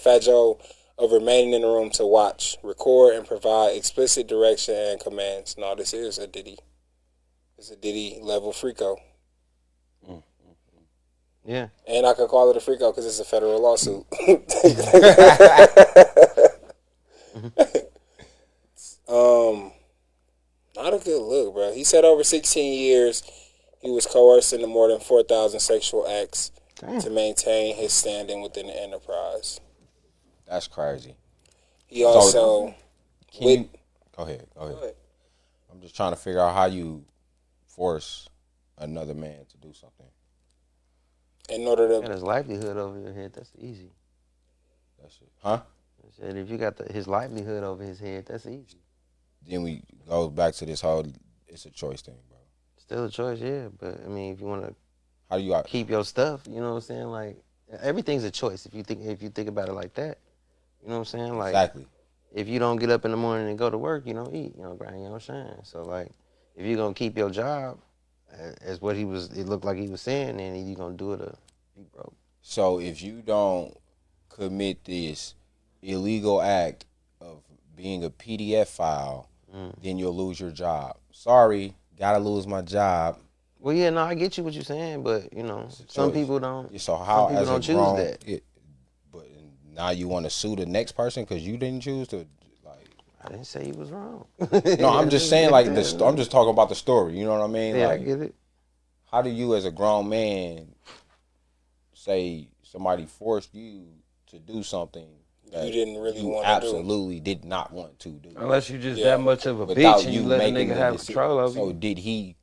Fat Joe of remaining in the room to watch, record, and provide explicit direction and commands. No, this is a Diddy. It's a Diddy level freako. Yeah. And I could call it a freako because it's a federal lawsuit. Not a good look, bro. He said over 16 years he was coerced into more than 4,000 sexual acts to maintain his standing within the enterprise. That's crazy. He also... Go ahead. I'm just trying to figure out how you force another man to do something. In order to... Got his livelihood over your head, that's easy. That's it. Huh? I said, if you got his livelihood over his head, that's easy. Then we go back to this whole, it's a choice thing, bro. Still a choice, yeah. But, I mean, if you want to how do you keep your stuff, you know what I'm saying? Like, everything's a choice if you think about it like that. You know what I'm saying? Like, exactly. If you don't get up in the morning and go to work, you don't eat, you don't grind, you don't shine. So, like, if you're going to keep your job, as what it looked like he was saying, then you're going to do it or be broke. So if you don't commit this illegal act of being a PDF file, then you'll lose your job. Sorry, gotta lose my job. Well, yeah, no, I get you what you're saying, but, you know, some people don't. Yeah, so how, some people as don't a choose grown, that. But now you want to sue the next person because you didn't choose to, like. I didn't say he was wrong. No, I'm just saying, like, I'm just talking about the story. You know what I mean? Yeah, like, I get it. How do you, as a grown man, say somebody forced you to do something that you didn't really want to to do? Absolutely did not want to do. Unless you just that much of a Without bitch and you let a nigga have control over you. So did he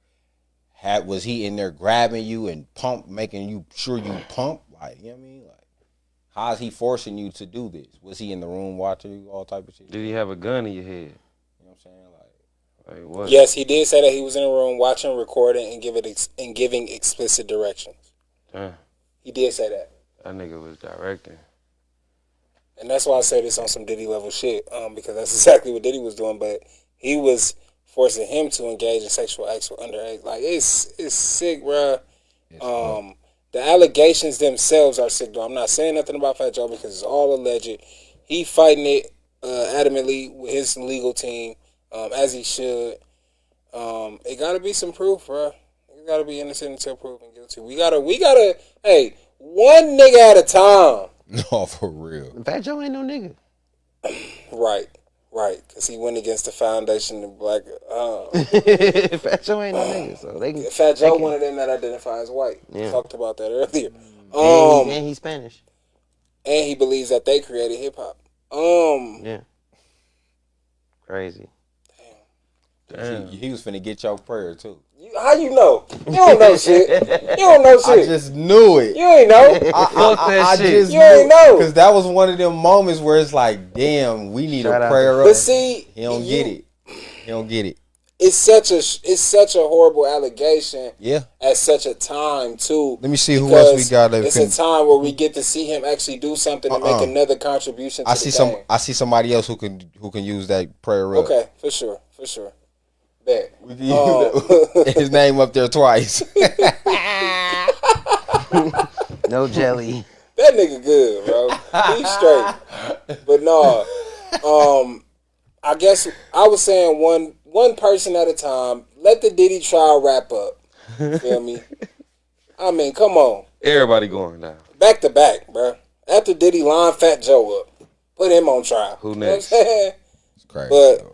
was he in there grabbing you and making you sure you pump? Like, you know what I mean? Like, how is he forcing you to do this? Was he in the room watching you, all type of shit? Did he have a gun in your head? You know what I'm saying? Like what? Yes, he did say that he was in the room watching, recording, and giving explicit directions. He did say that. That nigga was directing. And that's why I say this on some Diddy level shit, because that's exactly what Diddy was doing. But he was forcing him to engage in sexual acts with underage. Like, it's sick, bruh. The allegations themselves are sick, though. I'm not saying nothing about Fat Joe because it's all alleged. He fighting it adamantly with his legal team, as he should. It gotta be some proof, bruh. It gotta be innocent until proven guilty. We gotta, hey, one nigga at a time. No, for real. Fat Joe ain't no nigga. Right. Because he went against the foundation of black. Fat Joe ain't no nigga, so they can. Fat Joe, one of them that identify as white. Yeah. Talked about that earlier. And he's Spanish. And he believes that they created hip hop. Yeah. Crazy. Damn. He was finna get your prayer too. How you know? You don't know shit. You don't know shit. I just knew it. You ain't know. I just you ain't know. Because that was one of them moments where it's like, damn, we need a prayer up. But see, he don't get it. He don't get it. It's such a horrible allegation. Yeah. At such a time too. Let me see who else we got. It's a time where we get to see him actually do something and make another contribution to the game. I see somebody else who can use that prayer up. Okay, for sure. Bet. We can use his name up there twice. No jelly. That nigga good, bro. He's straight. But no, I guess I was saying one person at a time. Let the Diddy trial wrap up. Feel me? I mean, come on. Everybody going down. Back to back, bro. After Diddy line Fat Joe up, put him on trial. Who next? You know what I'm saying? It's crazy. But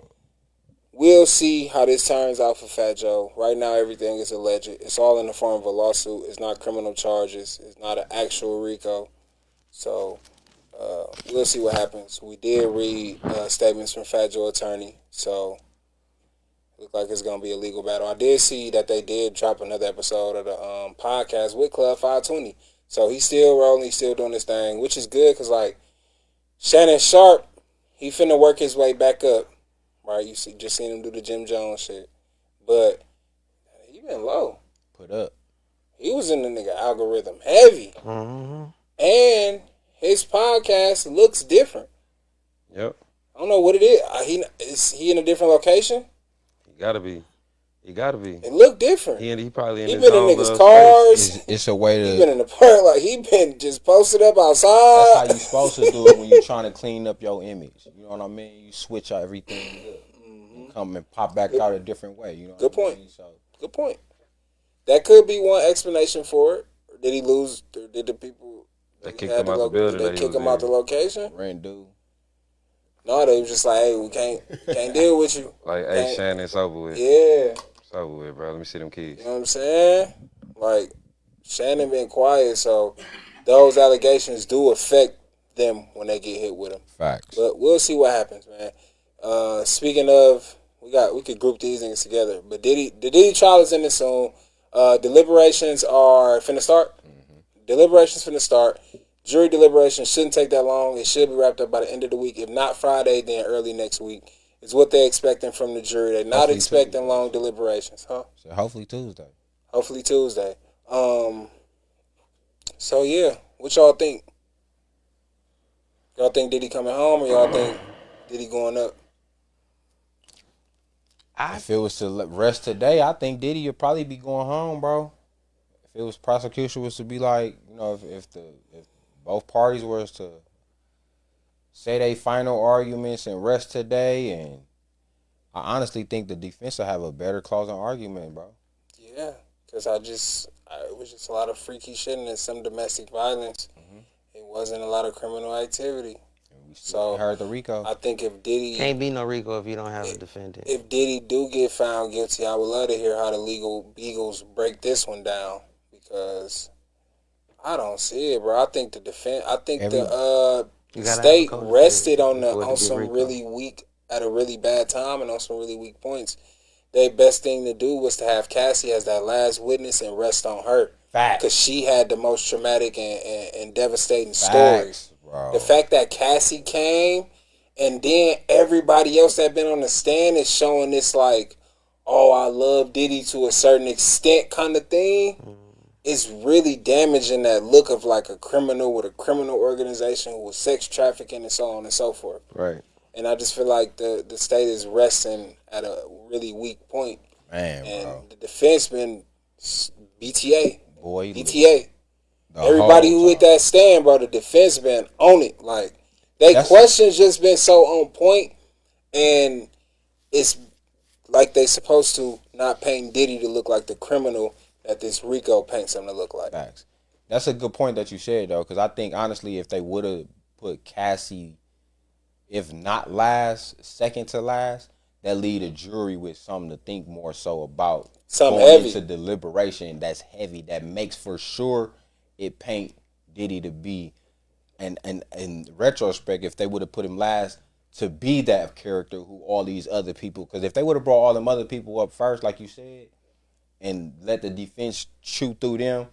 we'll see how this turns out for Fat Joe. Right now, everything is alleged. It's all in the form of a lawsuit. It's not criminal charges. It's not an actual RICO. So we'll see what happens. We did read statements from Fat Joe attorney. So look like it's gonna be a legal battle. I did see that they did drop another episode of the podcast with Club 520. So he's still rolling, he's still doing his thing, which is good because, like, Shannon Sharp, he finna work his way back up, right? You see, just seen him do the Jim Jones shit. But he been low. Put up. He was in the nigga algorithm heavy. Mm-hmm. And his podcast looks different. Yep. I don't know what it is. Is he in a different location? He gotta be. It looked different. He probably in He his been in own niggas' little cars. It's a way to. He been in the park, like he been just posted up outside. That's how you supposed to do it when you're trying to clean up your image. You know what I mean? You switch out everything good. You come and pop back out a different way. You know. Good point. I mean? So, good point. That could be one explanation for it. Did he lose? Or did the people They kicked him out the building. Did they kick him out the location? rent due. No, they was just like, hey, we can't deal with you. Like, hey, Shannon, it's over with. Yeah. It's over with, bro. Let me see them keys. You know what I'm saying? Like, Shannon been quiet, so those allegations do affect them when they get hit with them. Facts. But we'll see what happens, man. Speaking of, we could group these things together. But the Diddy trial is in this soon. Deliberations are finna start. Deliberations finna start. Jury deliberations shouldn't take that long. It should be wrapped up by the end of the week. If not Friday, then early next week is what they're expecting from the jury. They're not Hopefully expecting Tuesday. long deliberations, huh? So hopefully Tuesday. Hopefully Tuesday. So yeah, what y'all think? Y'all think Diddy coming home, or y'all think Diddy going up? If it was to rest today, I think Diddy would probably be going home, bro. If it was prosecution was to be like, you know, if both parties was to say they final arguments and rest today, and I honestly think the defense will have a better closing argument, bro. Yeah, because it was just a lot of freaky shit and some domestic violence. It wasn't a lot of criminal activity. So heard the RICO. I think if Diddy Can't be no RICO if you don't have a defendant. if Diddy do get found guilty, I would love to hear how the legal beagles break this one down, because I don't see it, bro. I think the state rested on some really weak at a really bad time and on some really weak points. Their best thing to do was to have Cassie as that last witness and rest on her. Facts. Because she had the most traumatic and devastating stories. Bro. The fact that Cassie came and then everybody else that been on the stand is showing this like, oh, I love Diddy to a certain extent kind of thing. It's really damaging that look of like a criminal with a criminal organization who was sex trafficking and so on and so forth. Right. And I just feel like the state is resting at a really weak point. Man, and bro. the defense been BTA. Boy, BTA. Everybody who hit that stand, bro, the defense been on it. Like, questions just been so on point, and it's like they supposed to not paint Diddy to look like the criminal that this RICO paints him to look like. Facts. That's a good point that you said, though, because I think, honestly, if they would have put Cassie, if not last, second to last, that lead a jury with something to think more so about. Something going heavy. into deliberation that's heavy, that makes for sure it paint Diddy to be, and in retrospect, if they would have put him last, to be that character who all these other people, because if they would have brought all them other people up first, like you said, and let the defense chew through them,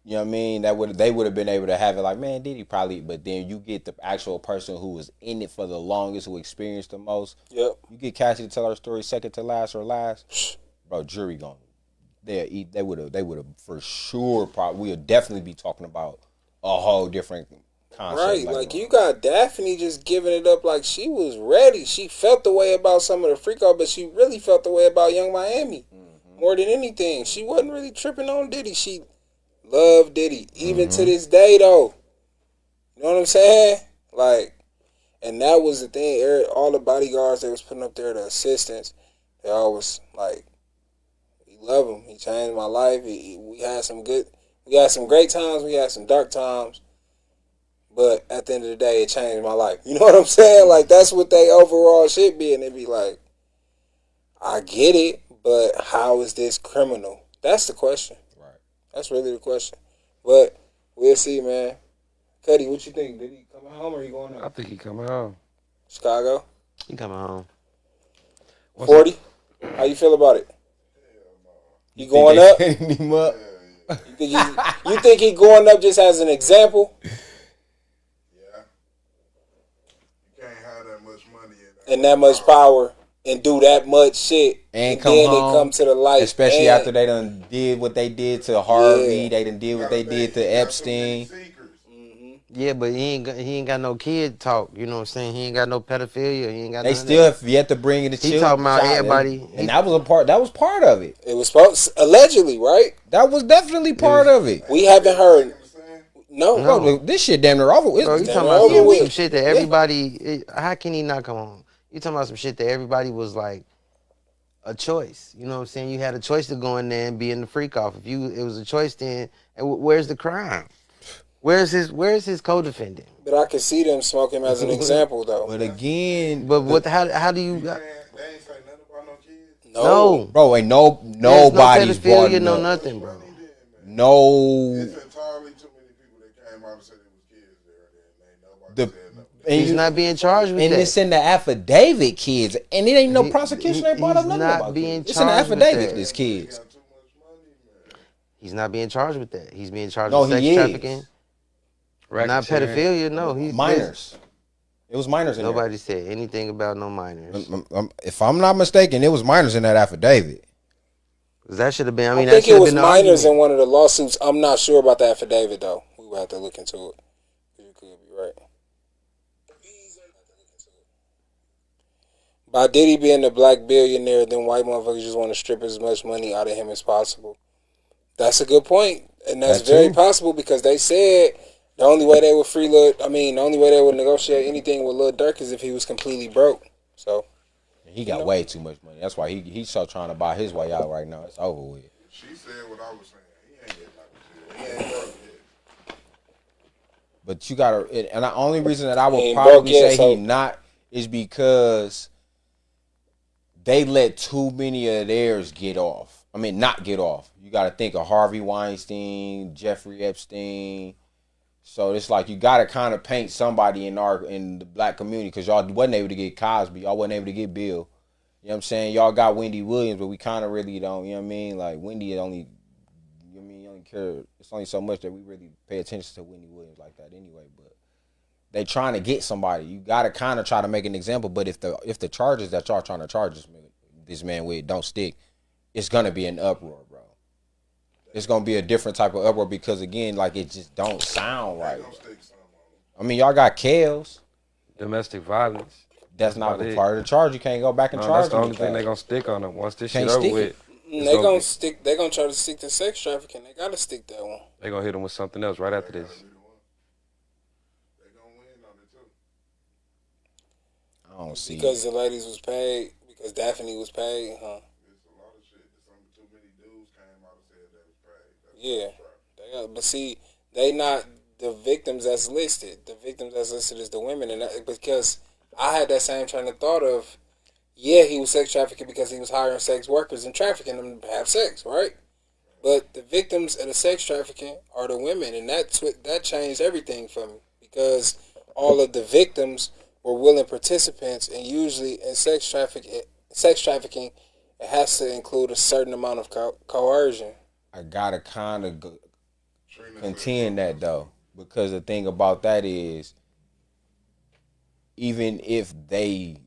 you know what I mean? They would have been able to have it like, man, Diddy probably, but then you get the actual person who was in it for the longest, who experienced the most. Yep. You get Cassie to tell her story second to last or last, bro, jury gone. They would have for sure we would definitely be talking about a whole different concept. Right, like you got Daphne just giving it up like she was ready. She felt the way about some of the freak out, but she really felt the way about Young Miami more than anything. She wasn't really tripping on Diddy. She loved Diddy even to this day, though. You know what I'm saying? Like, and that was the thing. All the bodyguards they was putting up there, the assistants, they always like, we love him. He changed my life. We had some great times. We had some dark times. But at the end of the day, it changed my life. You know what I'm saying? Like, that's what they overall should be. And it'd be like, I get it, but how is this criminal? That's the question. Right. That's really the question. But we'll see, man. Cuddy, what you think? Did he come home or he going I up? think he coming home. Chicago? He coming home. 40? How you feel about it? You going up? Him up? You think he going up just as an example? Yeah. You can't have that much money and that much power and do that much shit and then home, it come to the light. especially after they done did what they did to Harvey, Yeah. they done did what they did to Epstein. Yeah, but he ain't got no kid talk. You know what I'm saying? He ain't got no pedophilia. He ain't got. They none still of that. have yet to bring in the He children. talking about everybody, and that was a part. That was part of it. It was supposed allegedly, right? That was definitely part of it. We haven't heard. No. Bro, this shit damn near over. Bro, you talking about some shit that everybody. How can he not come on? You talking about some shit that everybody was like a choice. You know what I'm saying? You had a choice to go in there and be in the freak off. If it was a choice, then and where's the crime? Where's his co-defendant? But I can see them smoking him as an example, though. But again, how do you? They ain't say nothing about no kids. No, bro, ain't nobody's brought pedophilia, no nothing, bro. No. It's entirely too many people that came out and said it was kids there, and nobody said nothing. He's not being charged with that. And it's in the affidavit, kids. And it ain't no prosecution. They brought up nothing about kids. It's in the affidavit, it's kids. He's not being charged with that. He's being charged with sex trafficking. Not pedophilia, no. He's minors. It was minors in there. Nobody said anything about no minors. If I'm not mistaken, it was minors in that affidavit. That should have been, I think it was minors in one of the lawsuits. I'm not sure about the affidavit, though. We will have to look into it. You could be right. By Diddy being the black billionaire, then white motherfuckers just want to strip as much money out of him as possible. That's a good point. And that's very possible because they said the only way they would the only way they would negotiate anything with Lil Durk is if he was completely broke. So he got way too much money. That's why he's still trying to buy his way out right now. It's over with. She said what I was saying. He ain't getting like he ain't. But you gotta, and the only reason that I would probably say he not is because they let too many of theirs get off. I mean, not get off. You got to think of Harvey Weinstein, Jeffrey Epstein. So it's like you got to kind of paint somebody in the black community because y'all wasn't able to get Cosby. Y'all wasn't able to get Bill. You know what I'm saying? Y'all got Wendy Williams, but we kind of really don't, you know what I mean? Like, Wendy only, you only care. It's only so much that we really pay attention to Wendy Williams like that anyway. But they trying to get somebody. You got to kind of try to make an example. But if the charges that y'all trying to charge this man with don't stick, it's going to be an uproar, bro. It's going to be a different type of uproar because, again, like, it just don't sound right. I mean, y'all got Kales. Domestic violence. That's not part of the charge. You can't go back and charge them. That's the only thing they're going to stick on them once this Can't shit over with. They're going to try to stick to sex trafficking. They got to stick that one. They're going to hit them with something else right after this. I don't see because the ladies was paid, because Daphne was paid, huh? Yeah, but see, they not the victims that's listed. The victims that's listed is the women, and because I had that same train of thought of, yeah, he was sex trafficking because he was hiring sex workers and trafficking them to have sex, right? But the victims of the sex trafficking are the women, and that changed everything for me because all of the victims were willing participants, and usually in sex trafficking, it has to include a certain amount of coercion. I gotta kind of contend that though, because the thing about that is, even if they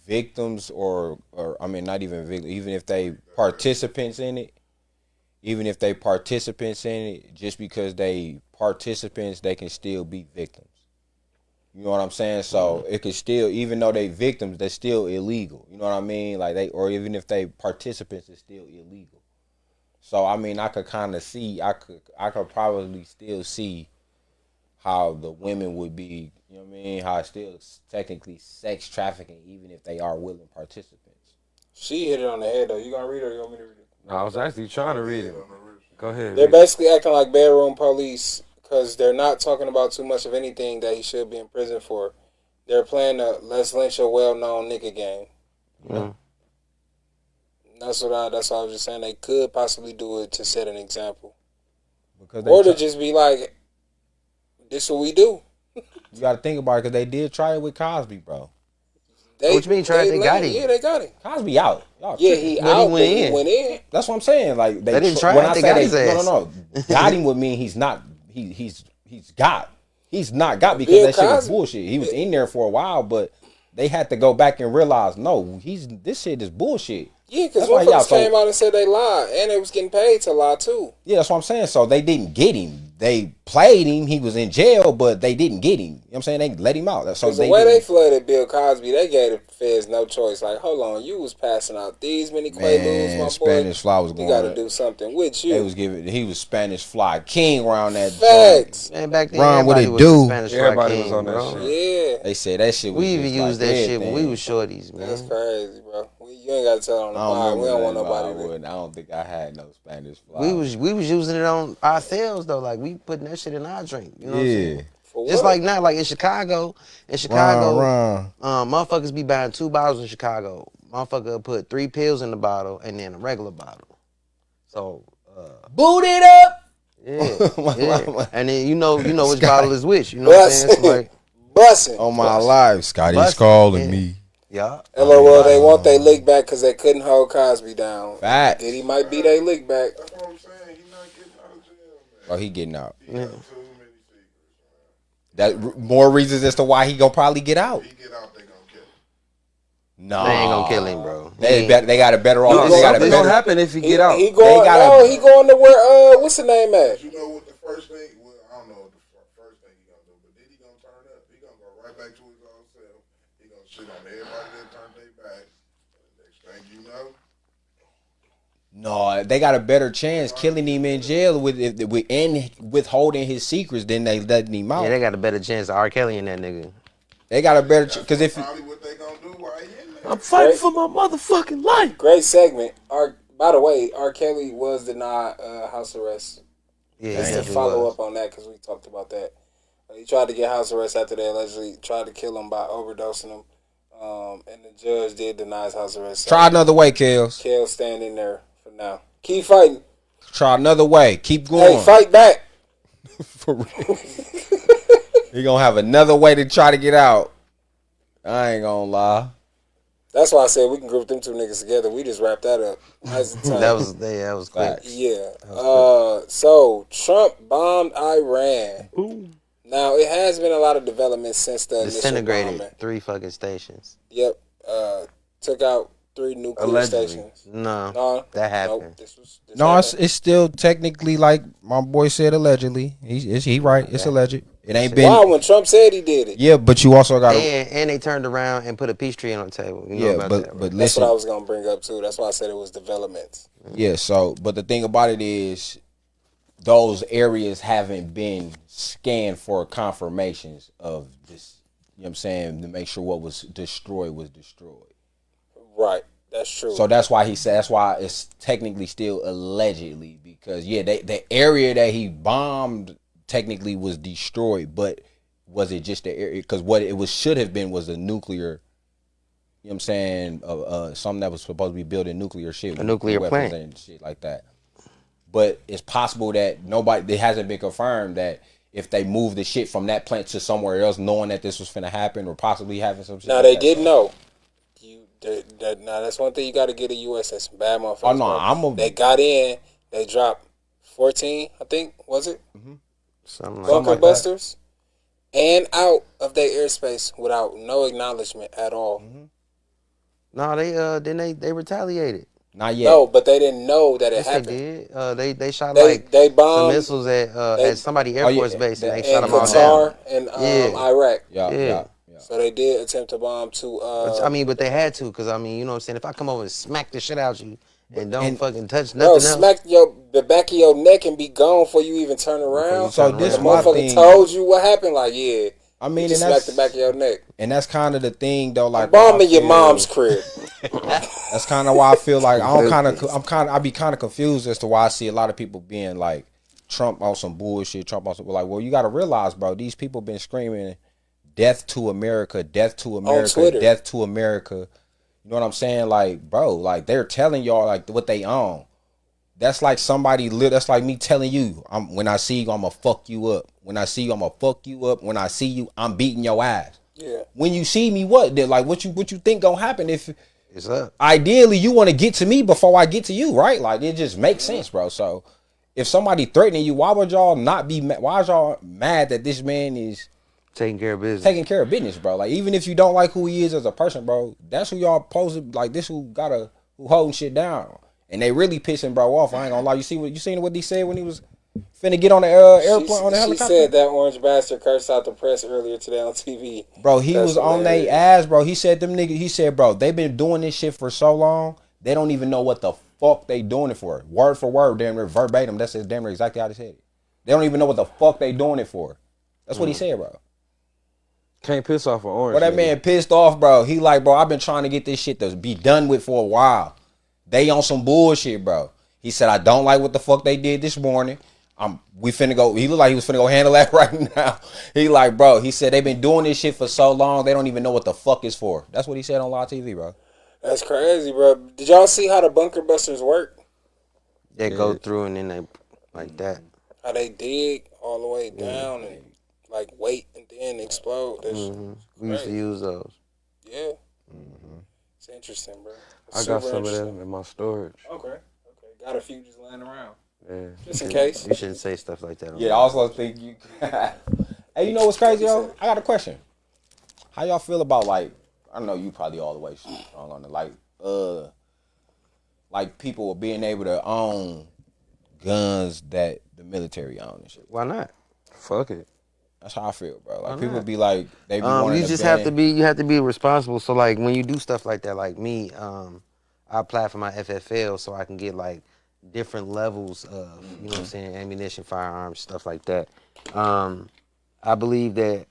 victims or I mean not even victims, even if they participants in it, just because they participants, they can still be victims. You know what I'm saying? So it could still, even though they victims, they're still illegal. You know what I mean? Like or even if they participants, it's still illegal. So I mean, I could kind of see, I could probably still see how the women would be, you know what I mean? How it's still technically sex trafficking, even if they are willing participants. She hit it on the head though. You gonna read it or you want me to read it? No, I was actually trying to read it. Go ahead. They're basically acting like bedroom police because they're not talking about too much of anything that he should be in prison for. They're playing a let's lynch a well-known nigga game. Yeah. That's what I was just saying. They could possibly do it to set an example. Or to just be like, this is what we do. You got to think about it because they did try it with Cosby, bro. What you mean tried? They got him. Yeah, they got him. Cosby out. Yeah, he But he out, went but he in. went in. That's what I'm saying. Like They didn't try when it, I they say got his ass. no. Got him would mean he's not. He's got. He's not got because Bill that shit was Cosby. bullshit. He was in there for a while, but they had to go back and realize, no, this shit is bullshit. Yeah, because That's why motherfuckers came out and said they lied, and they was getting paid to lie too. Yeah, that's what I'm saying. So they didn't get him. They played him. He was in jail, but they didn't get him. You know what I'm saying? They let him out. So the way they flooded Bill Cosby, they gave the feds no choice. Like, hold on, you was passing out these many Quaaludes, my boy. Spanish Fly was going. You got to do something with you. He was Spanish Fly King around that. Facts. Man, back then, Ron, what everybody it was do? a Spanish Fly Everybody King, was on that bro. shit. Yeah. They said that shit was We even just used like that shit when we everything. was shorties, man. That's crazy, bro. You ain't got to tell on the I don't pod. We don't want remember that, nobody to. I don't think I had no Spanish Fly. We was using it on ourselves though, like we putting that shit in our drink. You know what I'm saying? For Just what? like now, like in Chicago, motherfuckers be buying 2 bottles in Chicago. Motherfucker put 3 pills in the bottle and then a regular bottle. So boot it up. yeah. And then you know which bottle is which. You know what I'm saying? So like, Bussin'. On my life, Scotty's Bussin', calling yeah. me. yeah. LOL, they want their lick back because they couldn't hold Cosby down. Facts. Diddy might be their lick back. That's what I'm saying. He not getting out of jail, man. Oh, he getting out. He got too many secrets, man. That more reasons as to why he gonna probably get out. He get out, they gonna kill him. No, They ain't gonna kill him, bro. They got a better No, off. They got a something's gonna better. happen if he get out. He going. He going to where? What's the name at? But you know what the first thing? Well, I don't know what the first thing he gonna do, but then he gonna turn up. He gonna go right back to his old self. He gonna shit on everybody that turned their back. And the next thing you know, No, they got a better chance killing him in jail and withholding his secrets than they letting him out. Yeah, they got a better chance of R. Kelly in that nigga. They got a better because if probably what they gonna do while he in there. I'm fighting for my motherfucking life. Great segment. By the way, R. Kelly was denied house arrest. Yeah, Just to follow up on that because we talked about that. He tried to get house arrest after they allegedly tried to kill him by overdosing him. And the judge did deny his house arrest. So try another way, Kels. Kels standing there for now. Keep fighting. Try another way. Keep going. Hey, fight back. For real. He gonna have another way to try to get out. I ain't gonna lie. That's why I said we can group them two niggas together. We just wrapped that up. Nice and tight. that was quick. Yeah. So Trump bombed Iran. Ooh. Now it has been a lot of development since the initial Disintegrated bombing. 3 fucking stations. Yep. Took out 3 nuclear Allegedly. stations. No, that happened. Nope, this No, happened. it's still technically like my boy said allegedly. He right. It's alleged. It ain't been. Wow, when Trump said he did it. Yeah, but you also got to. And they turned around and put a peace tree on the table. You know Yeah, about but that, right? but That's listen. what I was gonna bring up too. That's why I said it was development. Yeah. So, but the thing about it is, those areas haven't been scanned for confirmations of this. You know what I'm saying, to make sure what was destroyed was destroyed. Right. That's true. So that's why he said. That's why it's technically still allegedly because the area that he bombed technically was destroyed, but was it just the area? Because what it was should have been was a nuclear. You know what I'm saying? Something that was supposed to be building nuclear shit, A nuclear weapons plant. and shit like that. But it's possible that it hasn't been confirmed that if they moved the shit from that plant to somewhere else, knowing that this was finna happen or possibly having some shit. now like they that. did know. Now that's one thing you got to get a U.S. That's some bad motherfuckers. Oh no, bro. They got in. They dropped 14. I think was it Something like bunker like that. busters, and out of their airspace without no acknowledgement at all. No, they retaliated. Not yet. No, but they didn't know that it Yes, happened. they did. They shot They some bombed missiles at somebody Air Force base and they shot in them all Qatar down. and Yeah. Iraq. Yeah. So they did attempt to bomb to. But they had to, because I mean, you know what I'm saying. If I come over and smack the shit out you and don't fucking touch bro, nothing else, smack the back of your neck and be gone before you even turn around. So this the my motherfucker thing. told you what happened. Like, yeah, I mean, you just and smack that's the back of your neck. and that's kind of the thing though. Like Bombing I your feel- mom's crib. That's kind of why I feel like I be kind of confused as to why I see a lot of people being like Trump on some bullshit. Trump on some like, well, you got to realize, bro, these people been screaming death to America, death to America, Twitter. death to America. You know what I'm saying? Like, bro, like they're telling y'all like what they own. That's like somebody. That's like me telling you, when I see you, I'ma fuck you up. When I see you, I'ma fuck you up. When I see you, I'm beating your ass. Yeah. When you see me, what you think gonna happen if It's up. ideally you want to get to me before I get to you, right? Like it just makes sense, bro. So if somebody threatening you, why would y'all not be? Why is y'all mad that this man is Taking care of business. taking care of business, bro? Like even if you don't like who he is as a person, bro, that's who y'all supposed to like. This who holding shit down, and they really pissing bro off. I ain't gonna lie. You seen what he said when he was finna get on the airplane on the helicopter? She said that orange bastard cursed out the press earlier today on TV. Bro, he That's was on their ass, bro. He said them niggas. He said, bro, they been doing this shit for so long, they don't even know what the fuck they doing it for. Word for word, damn near verbatim. That's damn near exactly how they said it. They don't even know what the fuck they doing it for. That's what he said, bro. Can't piss off an orange. Bro, that man pissed off, bro. He like, bro, I've been trying to get this shit to be done with for a while. They on some bullshit, bro. He said, I don't like what the fuck they did this morning. We finna go. He looked like he was finna go handle that right now. He like, bro. He said they been doing this shit for so long, they don't even know what the fuck it's for. That's what he said on live TV, bro. That's crazy, bro. Did y'all see how the bunker busters work? They go through and then they like that. How they dig all the way down and like wait and then explode. We used to use those. Yeah. It's interesting, bro. I got some of them in my storage. Okay. Got a few just laying around. Yeah. Just in case. You shouldn't say stuff like that. Yeah, I also think you. Hey, you know what's crazy, yo? I got a question. How y'all feel about like? I know you probably all the way strong on it. Like people being able to own guns that the military own and shit. Why not? Fuck it. That's how I feel, bro. Like people be like, they be wanting you just have to be responsible. So like when you do stuff like that, like me, I applied for my FFL so I can get like different levels of, you know what I'm saying, ammunition, firearms, stuff like that. I believe that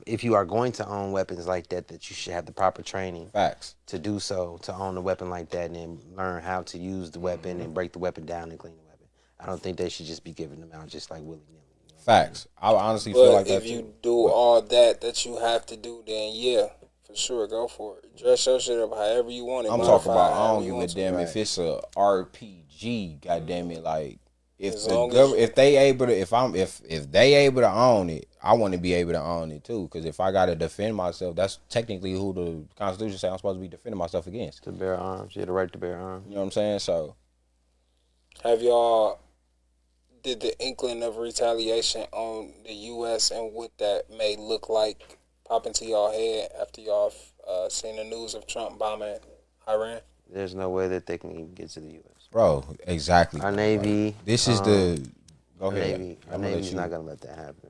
if you are going to own weapons like that, that you should have the proper training. Facts. To do so, to own a weapon like that, and then learn how to use the weapon and break the weapon down and clean the weapon. I don't think they should just be giving them out just like willy-nilly. You know? Facts. I honestly feel like that. If you do all that you have to do, then yeah, for sure, go for it. Dress your shit up however you want it. I'm talking about I don't give a damn if it's a RPG. Goddamn it, like if they able to own it, I want to be able to own it too. Because if I gotta defend myself, that's technically who the Constitution says I'm supposed to be defending myself against. To bear arms, the right to bear arms. You know what I'm saying? So, have y'all did the inkling of retaliation on the U.S. and what that may look like pop into y'all head after y'all seen the news of Trump bombing Iran? There's no way that they can even get to the U.S. bro, exactly. Our Navy. Like, this is the. Go ahead. Our Navy's not gonna let that happen.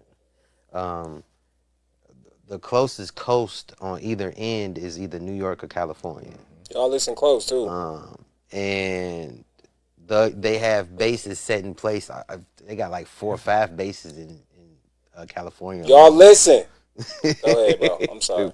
The closest coast on either end is either New York or California. Y'all listen close too. And they have bases set in place. They got like 4 or 5 bases in California. Y'all listen. Go ahead, bro. I'm sorry.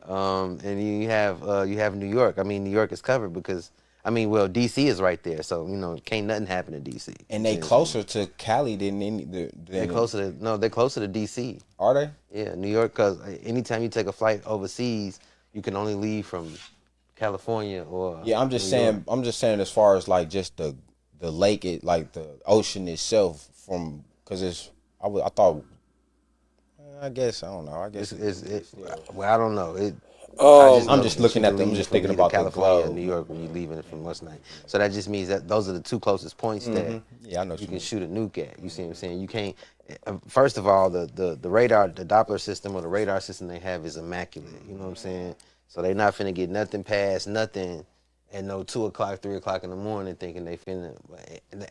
And you have New York. I mean, New York is covered because D.C. is right there, so can't nothing happen to D.C. And they closer to Cali than any. They're closer to D.C. Are they? Yeah, New York. Because anytime you take a flight overseas, you can only leave from California or. Yeah, I'm just saying. I'm just saying as far as like just the lake, like the ocean itself, because it's. I thought. I guess I don't know. I guess well, I don't know. I'm just looking at them. I'm just thinking about California, New York when you're leaving from what's night. So that just means that those are the 2 closest points that I know you can shoot a nuke at. You see what I'm saying? You can't. First of all, the radar, the Doppler system or the radar system they have is immaculate. You know what I'm saying? So they're not finna get nothing past nothing at no 2 o'clock, 3 o'clock in the morning thinking they finna.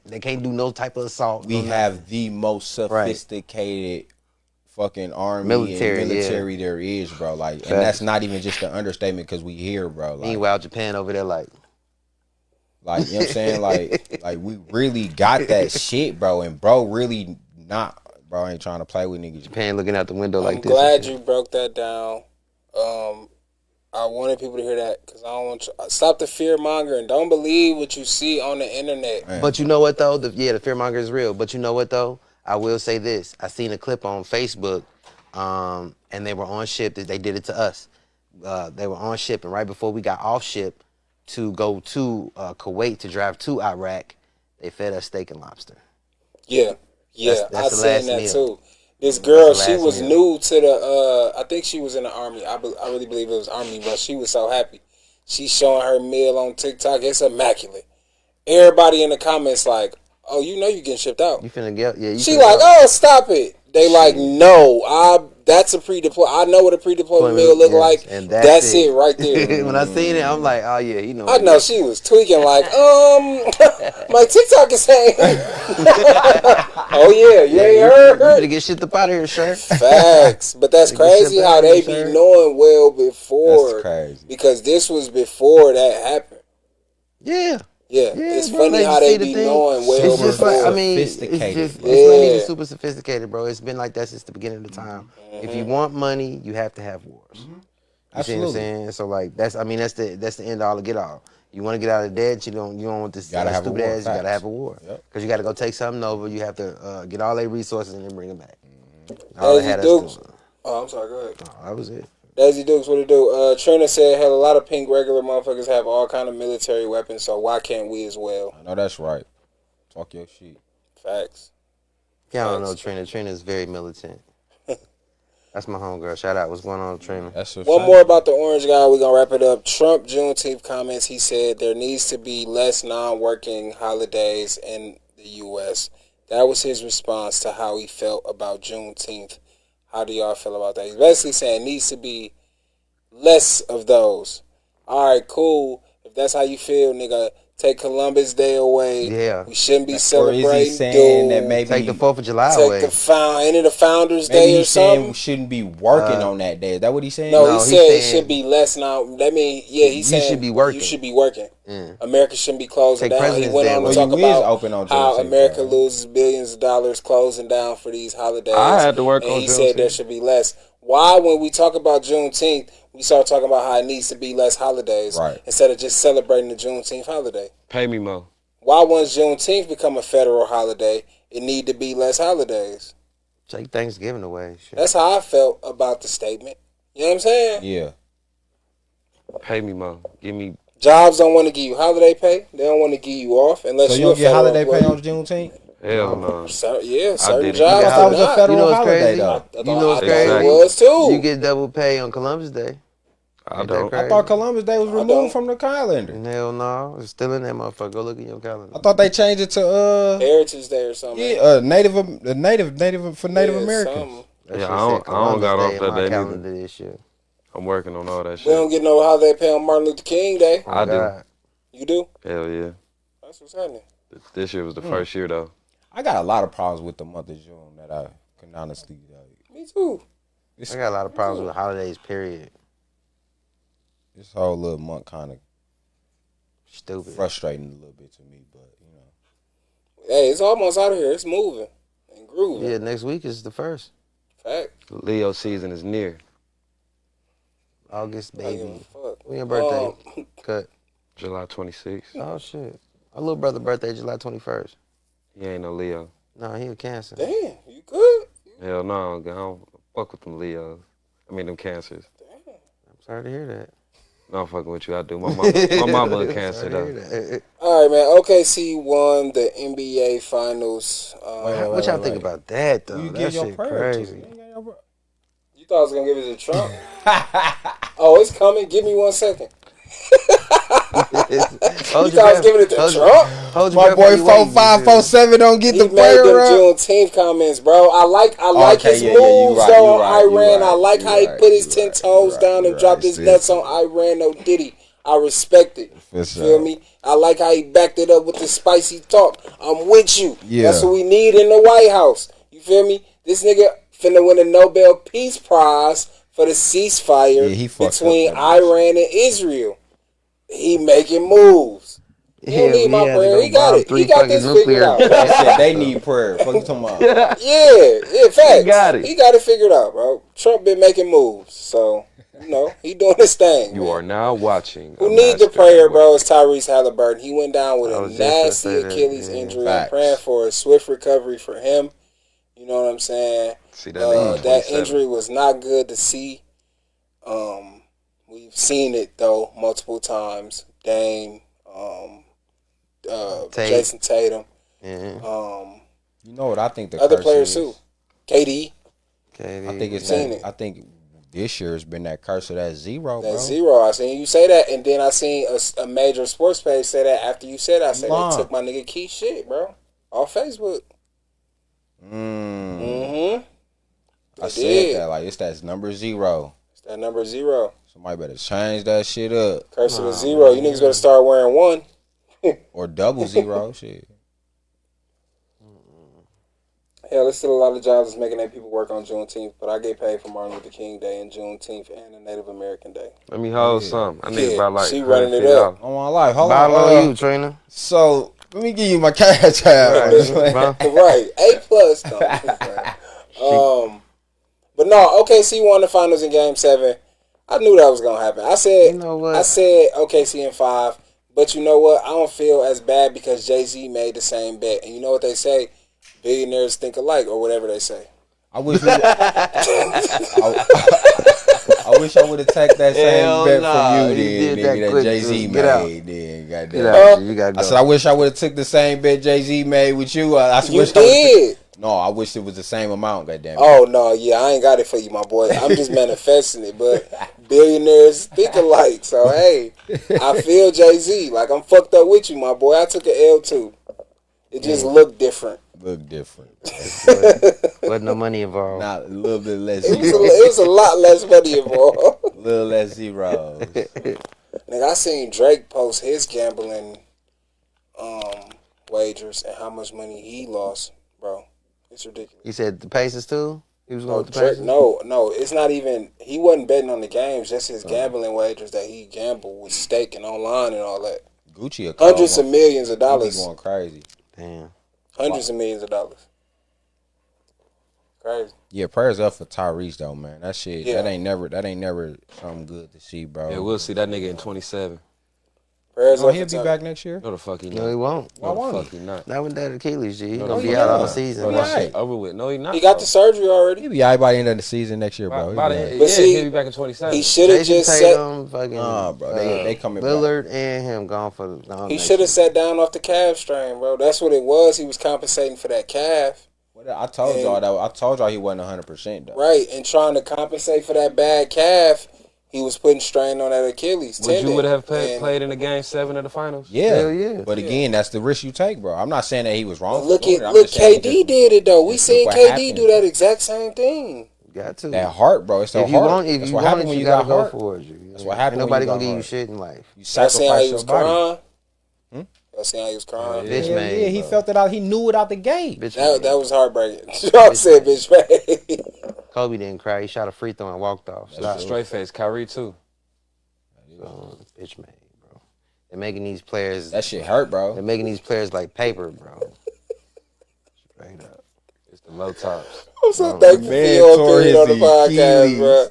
They can't do no type of assault. We have the most sophisticated. Fucking army military there is, bro. Like, and that's not even just an understatement because we here, bro. Like, meanwhile, Japan over there, like you know what I'm saying, like we really got that shit, bro. And bro, really not, bro. Ain't trying to play with niggas. Japan looking out the window like this. I'm glad you broke that down. I wanted people to hear that because I don't want you. Stop the fear mongering. Don't believe what you see on the internet. Man. But you know what though? The fear monger is real. But you know what though? I will say this. I seen a clip on Facebook, and they were on ship. They did it to us. They were on ship, and right before we got off ship to go to Kuwait to drive to Iraq, they fed us steak and lobster. Yeah. That's I seen that meal. too. This girl, she last was meal. new to the. I think she was in the army. I really believe it was army, but she was so happy. She's showing her meal on TikTok. It's immaculate. Everybody in the comments like, "Oh, you know you getting shipped out." You finna get, yeah. You She finna like, go. "Oh, stop it." They like, "No, that's a pre-deploy. I know what a pre-deployment meal look Yes, like. and That's it right there." When I seen it, I'm like, oh yeah, you know. I know she was tweaking like, my TikTok is saying, "Oh yeah, you ain't You heard." finna get shit up out of here, sir. Facts, but that's Get shit crazy up how outta they here, be sir. knowing well before. That's crazy. Because this was before that happened. Yeah. Yeah, Yeah, it's bro, funny they how see they the be thing. knowing well It's just before. like, I mean, it's Sophisticated, just, bro. it's not Yeah. even super sophisticated, bro. It's been like that since the beginning of the time. If you want money, you have to have wars. You see what I'm Absolutely. saying? So like that's the end all to get all. You want to get out of debt, you don't want this Gotta have a stupid war, ass. You gotta facts. have a war Yep. because you gotta go take something over. You have to get all their resources and then bring them back. All they Daisy had us Dukes. doing. Oh, I'm sorry. Go ahead. Oh, that was it. Daisy Dukes, what it do? Trina said, "Hell, a lot of pink regular motherfuckers have all kind of military weapons, so why can't we as well?" I know that's right. Talk your shit. Facts. Y'all don't know Thanks. Trina. Trina's very militant. That's my homegirl. Shout out. What's going on, Trina? That's a One fact. more about the orange guy. We're gonna wrap it up. Trump Juneteenth comments. He said there needs to be less non-working holidays in the U.S. That was his response to how he felt about Juneteenth. How do y'all feel about that? He's basically saying needs to be less of those. All right, cool. If that's how you feel, nigga, take Columbus Day away. Yeah. We shouldn't be Or is celebrating. he saying that Doom. maybe Take the 4th of July Take away. any of the Founders maybe Day or he's saying something? we shouldn't be working on that day? Is that what he's saying? No, No, he he's said it saying- should be less now. That mean, yeah, he's You saying should be working. You should be working. Yeah. America shouldn't be closing Take down. He President's went Day on to away. talk Well, you is about open on how Juneteenth, America though. loses billions of dollars closing down for these holidays. I had to work and on he said there Juneteenth. should be less. Why, when we talk about Juneteenth, we start talking about how it needs to be less holidays Right. instead of just celebrating the Juneteenth holiday? Pay me more. Why, once Juneteenth become a federal holiday, it need to be less holidays? Take Thanksgiving away. Shit. That's how I felt about the statement. You know what I'm saying? Yeah. Pay me more. Give me. Jobs don't want to give you holiday pay. They don't want to give you off unless So you you're a don't get federal holiday pay employee. on Juneteenth? Hell no. Certain did it. jobs. I thought that was do a not. federal You know what's holiday, crazy? though. You know what's I crazy? thought it was too. You get double pay on Columbus Day. I Ain't that don't. crazy? I thought Columbus Day was don't. removed from the calendar. Hell no. It's still in that motherfucker. Go look at your calendar. I thought they changed it to Heritage Day or something. native for Native Yeah, Americans. something. That Yeah, shit I don't said Columbus got off Day in that my day calendar neither. this year. I'm working on all that We don't shit. get no holiday pay on Martin Luther King Day. Oh, I do. God. You do? Hell yeah. That's what's happening. This year was the first year though. I got a lot of problems with the month of June that I can honestly. Me too. I got a lot of problems with holidays, period. This whole little month kind of Stupid. frustrating a little bit to me, but you know. Hey, it's almost out of here. It's moving and grooving. Yeah, next week is the 1st. Fact. Leo season is near. August, I don't give baby. a fuck. When your birthday? Cut. July 26th. Oh, shit. My little brother's birthday, July 21st. He ain't no Leo. No, he a Cancer. Damn, you good? Hell no. I don't fuck with them Leos. I mean them Cancers. I'm sorry to hear that. No, I'm fucking with you. I do. My mama a Cancer Sorry to though. hear that. All right, man. OKC won the NBA Finals. What y'all think about that, though? You That give your shit prayer to. crazy. You thought I was gonna give it to Trump? Oh, it's coming. Give me 1 second. Hold You thought I was giving it to Trump? Hold your My breath boy while you waiting, 4547 don't get He the made prayer them up. Juneteenth comments, bro. I like Okay, his yeah, you moves right, though you on right, you Iran. right, I like you how he right, put his you 10 right, toes you down right, and dropped you his right. nuts on Iran. No Diddy. I respect it. For You sure. feel me? I like how he backed it up with the spicy talk. I'm with you. Yeah. That's what we need in the White House. You feel me? This nigga finna win a Nobel Peace Prize for the ceasefire Yeah, he fucked between up that Iran and Israel. He making moves. He don't need my prayer. He got it. He got this figured out. They said they need prayer. Fuck you talking about? Yeah, facts. He got it. He got it figured out, bro. Trump been making moves, so you know he doing his thing. You man. are now watching. Who a need the master prayer, at bro? work. Is Tyrese Halliburton. He went down with I a was just gonna nasty say that, Achilles yeah. injury. Facts. I'm praying for a swift recovery for him. You know what I'm saying? See that nigga That 27. injury was not good to see. We've seen it though multiple times. Dame, Jason Tatum, Yeah. You know what I think the other curse players is? too. KD. KD. I think this year has been that curse of that zero, That bro. zero. I seen you say that, and then I seen a major sports page say that after you said, I said they took my nigga Keith shit, bro, off Facebook. I said that like it's that number 0. It's that number 0. Somebody better change that shit up. Curse of the 0. You niggas better start wearing 1 or double 0. Shit. Hell, there's still a lot of jobs that's making their people work on Juneteenth, but I get paid for Martin Luther King Day and Juneteenth and the Native American Day. Let me hold some. I need about like she running it up. On my life. Hold on you, trainer. So let me give you my cash out. Right. A+. But no, OKC won the finals in Game 7. I knew that was gonna happen. I said, I said OKC in 5. But you know what? I don't feel as bad because Jay-Z made the same bet. And you know what they say? Billionaires think alike, or whatever they say. I wish I wish I would have taken that same bet from you, then, nigga, that Jay-Z made. Then, goddamn. You gotta go. I said I wish I would have took the same bet Jay-Z made with you. You did. No, I wish it was the same amount. Goddamn. Oh no, yeah, I ain't got it for you, my boy. I'm just manifesting it, but billionaires think alike. So hey, I feel Jay-Z. Like I'm fucked up with you, my boy. I took an L too. It just looked different. Look different. Wasn't no money involved. Not a little bit less. It was a lot less money involved. A little less zeros. Nigga, I seen Drake post his gambling wagers and how much money he lost, bro. It's ridiculous. He said the Pacers too? He was going with the Pacers? No, it's not even. He wasn't betting on the games, just his gambling wagers that he gambled with staking online and all that. Gucci, hundreds of millions of dollars. Going crazy. Damn. Hundreds of millions of dollars. Crazy. Yeah, prayers up for Tyrese though, man. That shit, Yeah. that ain't never something good to see, bro. Yeah, we'll see that nigga in 27. Prayers up He'll for be back next year. No, the fuck he not. No, he won't. Why won't he? Not. Not with that Achilles, G. He's No, going to he be out not. all season. Bro, man. that shit over with. No, he not. He got the surgery already. He'll be out by the end of the season next year, bro. But see, he'll be back in 27. He should have Jason just set. Tatum, fucking, bro. They coming Lillard and him gone for the He should have sat down off the calf strain, bro. That's what it was. He was compensating for that calf. I told y'all that. I told y'all he wasn't 100% though. Right, and trying to compensate for that bad calf, he was putting strain on that Achilles tendon. Would you have played in the Game 7 of the finals? Yeah. Hell yeah. But again, that's the risk you take, bro. I'm not saying that he was wrong. Look, for doing it. I'm look, just saying KD did it though. We seen what KD happened. do that exact same thing. Got to. That heart, bro. It's the If you heart. want, if that's you what want happens it, when you you got gotta go heart. for it, G. That's what happens Ain't when nobody you gonna got give you heart. shit in life. You Y'all seen how sacrifice he your was body. crying? Y'all seen how he was crying? Bitch Yeah, made, yeah, he bro. felt it out. He knew it out the gate. Bitch That made. was heartbreaking. Y'all said bitch made. Kobe didn't cry. He shot a free throw and walked off. Stop. Straight face. Kyrie, too. Bitch made, bro. They're making these players. That shit hurt, bro. They're making these players like paper, bro. Straight up. It's the low tops. I'm so thankful for your opinion on the podcast, bro.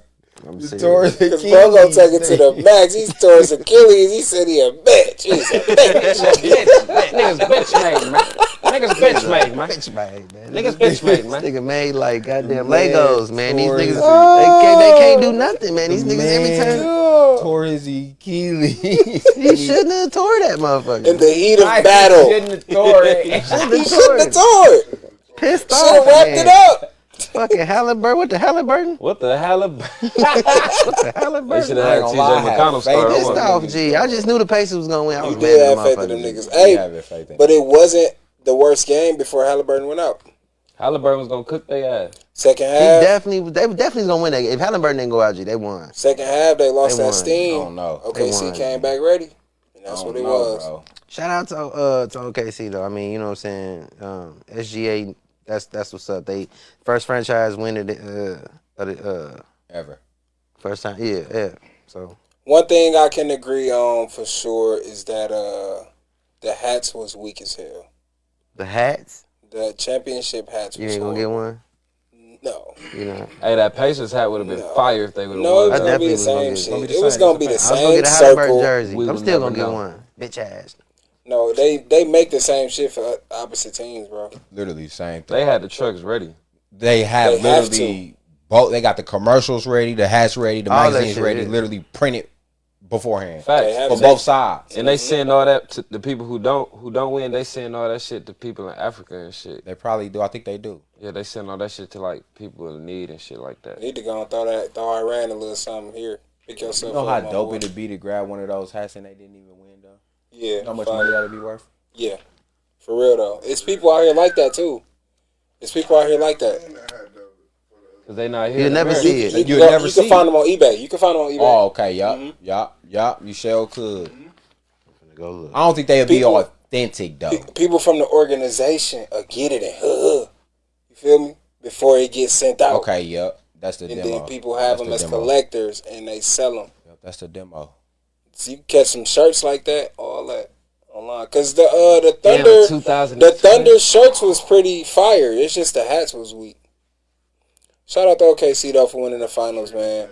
I'm Tore serious. his Because bro gonna Achilles. take it to the max. He's tore his Achilles. He said he a bitch. He's a bitch. Niggas bitch made, man. Niggas bitch made, man. Bitch made, man. Niggas bitch made, man. Nigga made like goddamn Man, Legos, man. These tore niggas, his- they can't do nothing, man. These niggas every time. Tore his Achilles. He shouldn't have tore that motherfucker. In the heat of battle. Shouldn't have tore it. He shouldn't have tore it. Pissed Should have off, wrapped man. it up. Fucking Halliburton. What the Halliburton? What the hell? What the They Halliburton? should have had gonna lie, TJ McConnell start Pissed over. off, G. I just knew the Pacers was gonna win. I was You mad did at have the faith in them motherfuckers. niggas. Hey, have faith in but it wasn't the worst game before Halliburton went out. Halliburton was gonna cook their ass. Second He half, definitely gonna win that game. If Halliburton didn't go out, G, they won. second half they lost They that won. steam. I don't know. They OKC won. came back ready, and that's what it was. Bro. Shout out to OKC though. I mean, you know what I'm saying. SGA, that's what's up. They first franchise win of the Ever. first time. Yeah. So One thing I can agree on for sure is that the hats was weak as hell. the hats, The championship hats you was ain't gonna get one. No. You know, Hey, that Pacers hat would have been fire if they would have No, it won. was I going to be the definitely was gonna same get- shit. gonna be the It was same. going to be the I was gonna same get a Halliburton circle. jersey. We I'm will still never gonna get know. one. Bitch ass. No, they make the same shit for opposite teams, bro. Literally the same thing. They had the trucks ready. They have They have literally both. They got the commercials ready, the hats ready, the All that magazines shit, ready. yeah. Literally printed beforehand. Facts. have For it. both sides. And they send all that to the people who don't win. They send all that shit to people in Africa and shit. They probably do. I think they do. Yeah, they send all that shit to like people in need and shit like that. Need to go and throw Iran a little something here. Pick yourself You know up, how my dope boy. it'd be to grab one of those hats and they didn't even win though? Yeah. You know how much fire. money that'd be worth? Yeah. For real though. It's people out here like that too. It's people out here like that. Cause they not here. You'll in never America. see it. You You'll never can see find it. them on eBay. You can find them on eBay. Oh, okay. Yup. You sure could. Go look. I don't think they'd be People- authentic though. People from the organization get it and you feel me? Before it gets sent out. Okay, yup. That's the And demo. then people have That's them the as demo. collectors and they sell them. Yep, that's the demo. So you can catch some shirts like that, all that online. Cause the Damn, Thunder, 2020. the Thunder shirts was pretty fire. It's just the hats was weak. Shout out to OKC though for winning the finals, man.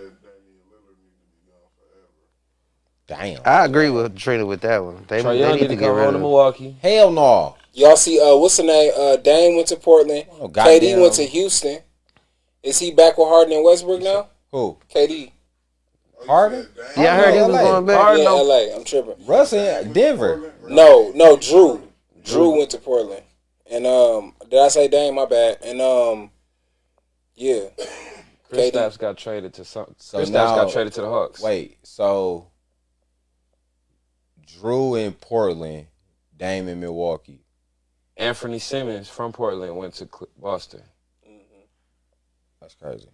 Damn. I agree with Trina with that one. They Trae Young need need to to get come rid home to of. Milwaukee. Hell no. Y'all see, what's the name? Dame went to Portland. Oh, KD goddamn. went to Houston. Is he back with Harden and Westbrook now? Who? KD. Harden? Yeah, I heard he was LA. going back. Harden, Yeah, no. LA. I'm tripping. Russ in Denver. No, Drew. Drew went to Portland. And did I say Dame? My bad. And yeah. Chris KD. Stapps got traded to some. So Chris Stapps now- got traded to the Hawks. Wait, so Drew in Portland, Dame in Milwaukee. Anthony Simmons from Portland went to Boston. That's crazy.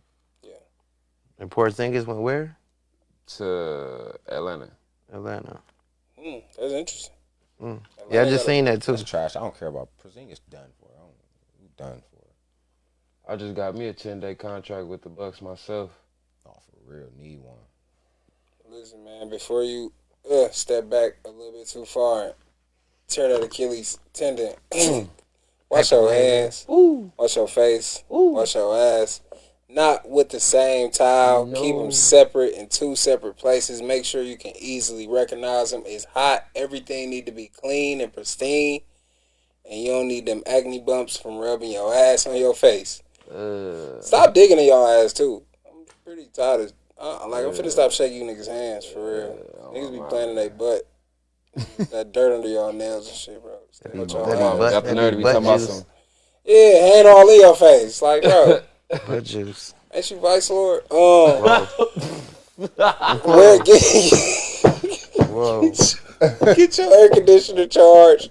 And Porzingis went where? To Atlanta. Atlanta. That's interesting. Yeah, I just seen that too. That's trash. I don't care about Porzingis. Done for. He's done for. I just got me a 10-day contract with the Bucks myself. Oh, for real, need one. Listen, man, before you step back a little bit too far and tear that Achilles tendon, wash your hands, wash your face, wash your ass. Not with the same towel. No. Keep them separate in two separate places. Make sure you can easily recognize them. It's hot. Everything need to be clean and pristine. And you don't need them acne bumps from rubbing your ass on your face. Stop digging in your ass, too. I'm pretty tired of... I'm finna stop shaking you niggas' hands, for real. Niggas be playing in their butt. That dirt under y'all nails and shit, bro. Stay with your hands. Got the nerve to be talking about some. Yeah, hand all in your face. Like, bro... Butt juice. Ain't you Vice Lord? Where Whoa. get your air conditioner charged.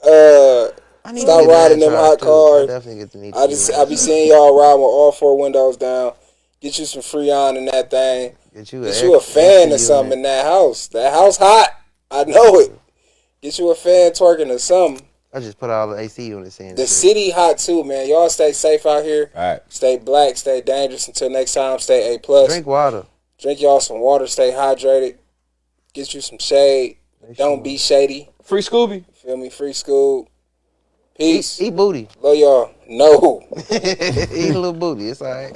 I Stop riding them hot cars. I definitely get to need I be seeing y'all ride with all four windows down. Get you some Freon in that thing. Get you a fan or something in that house. That house hot. I know it. Get you a fan twerking or something. I just put all the AC units in. The city hot too, man. Y'all stay safe out here. All right. Stay black. Stay dangerous. Until next time, stay A+. Drink water. Drink y'all some water. Stay hydrated. Get you some shade. Don't be shady. Free Scooby. Feel me? Free school. Peace. Eat booty. Love y'all. No. Eat a little booty. It's all right.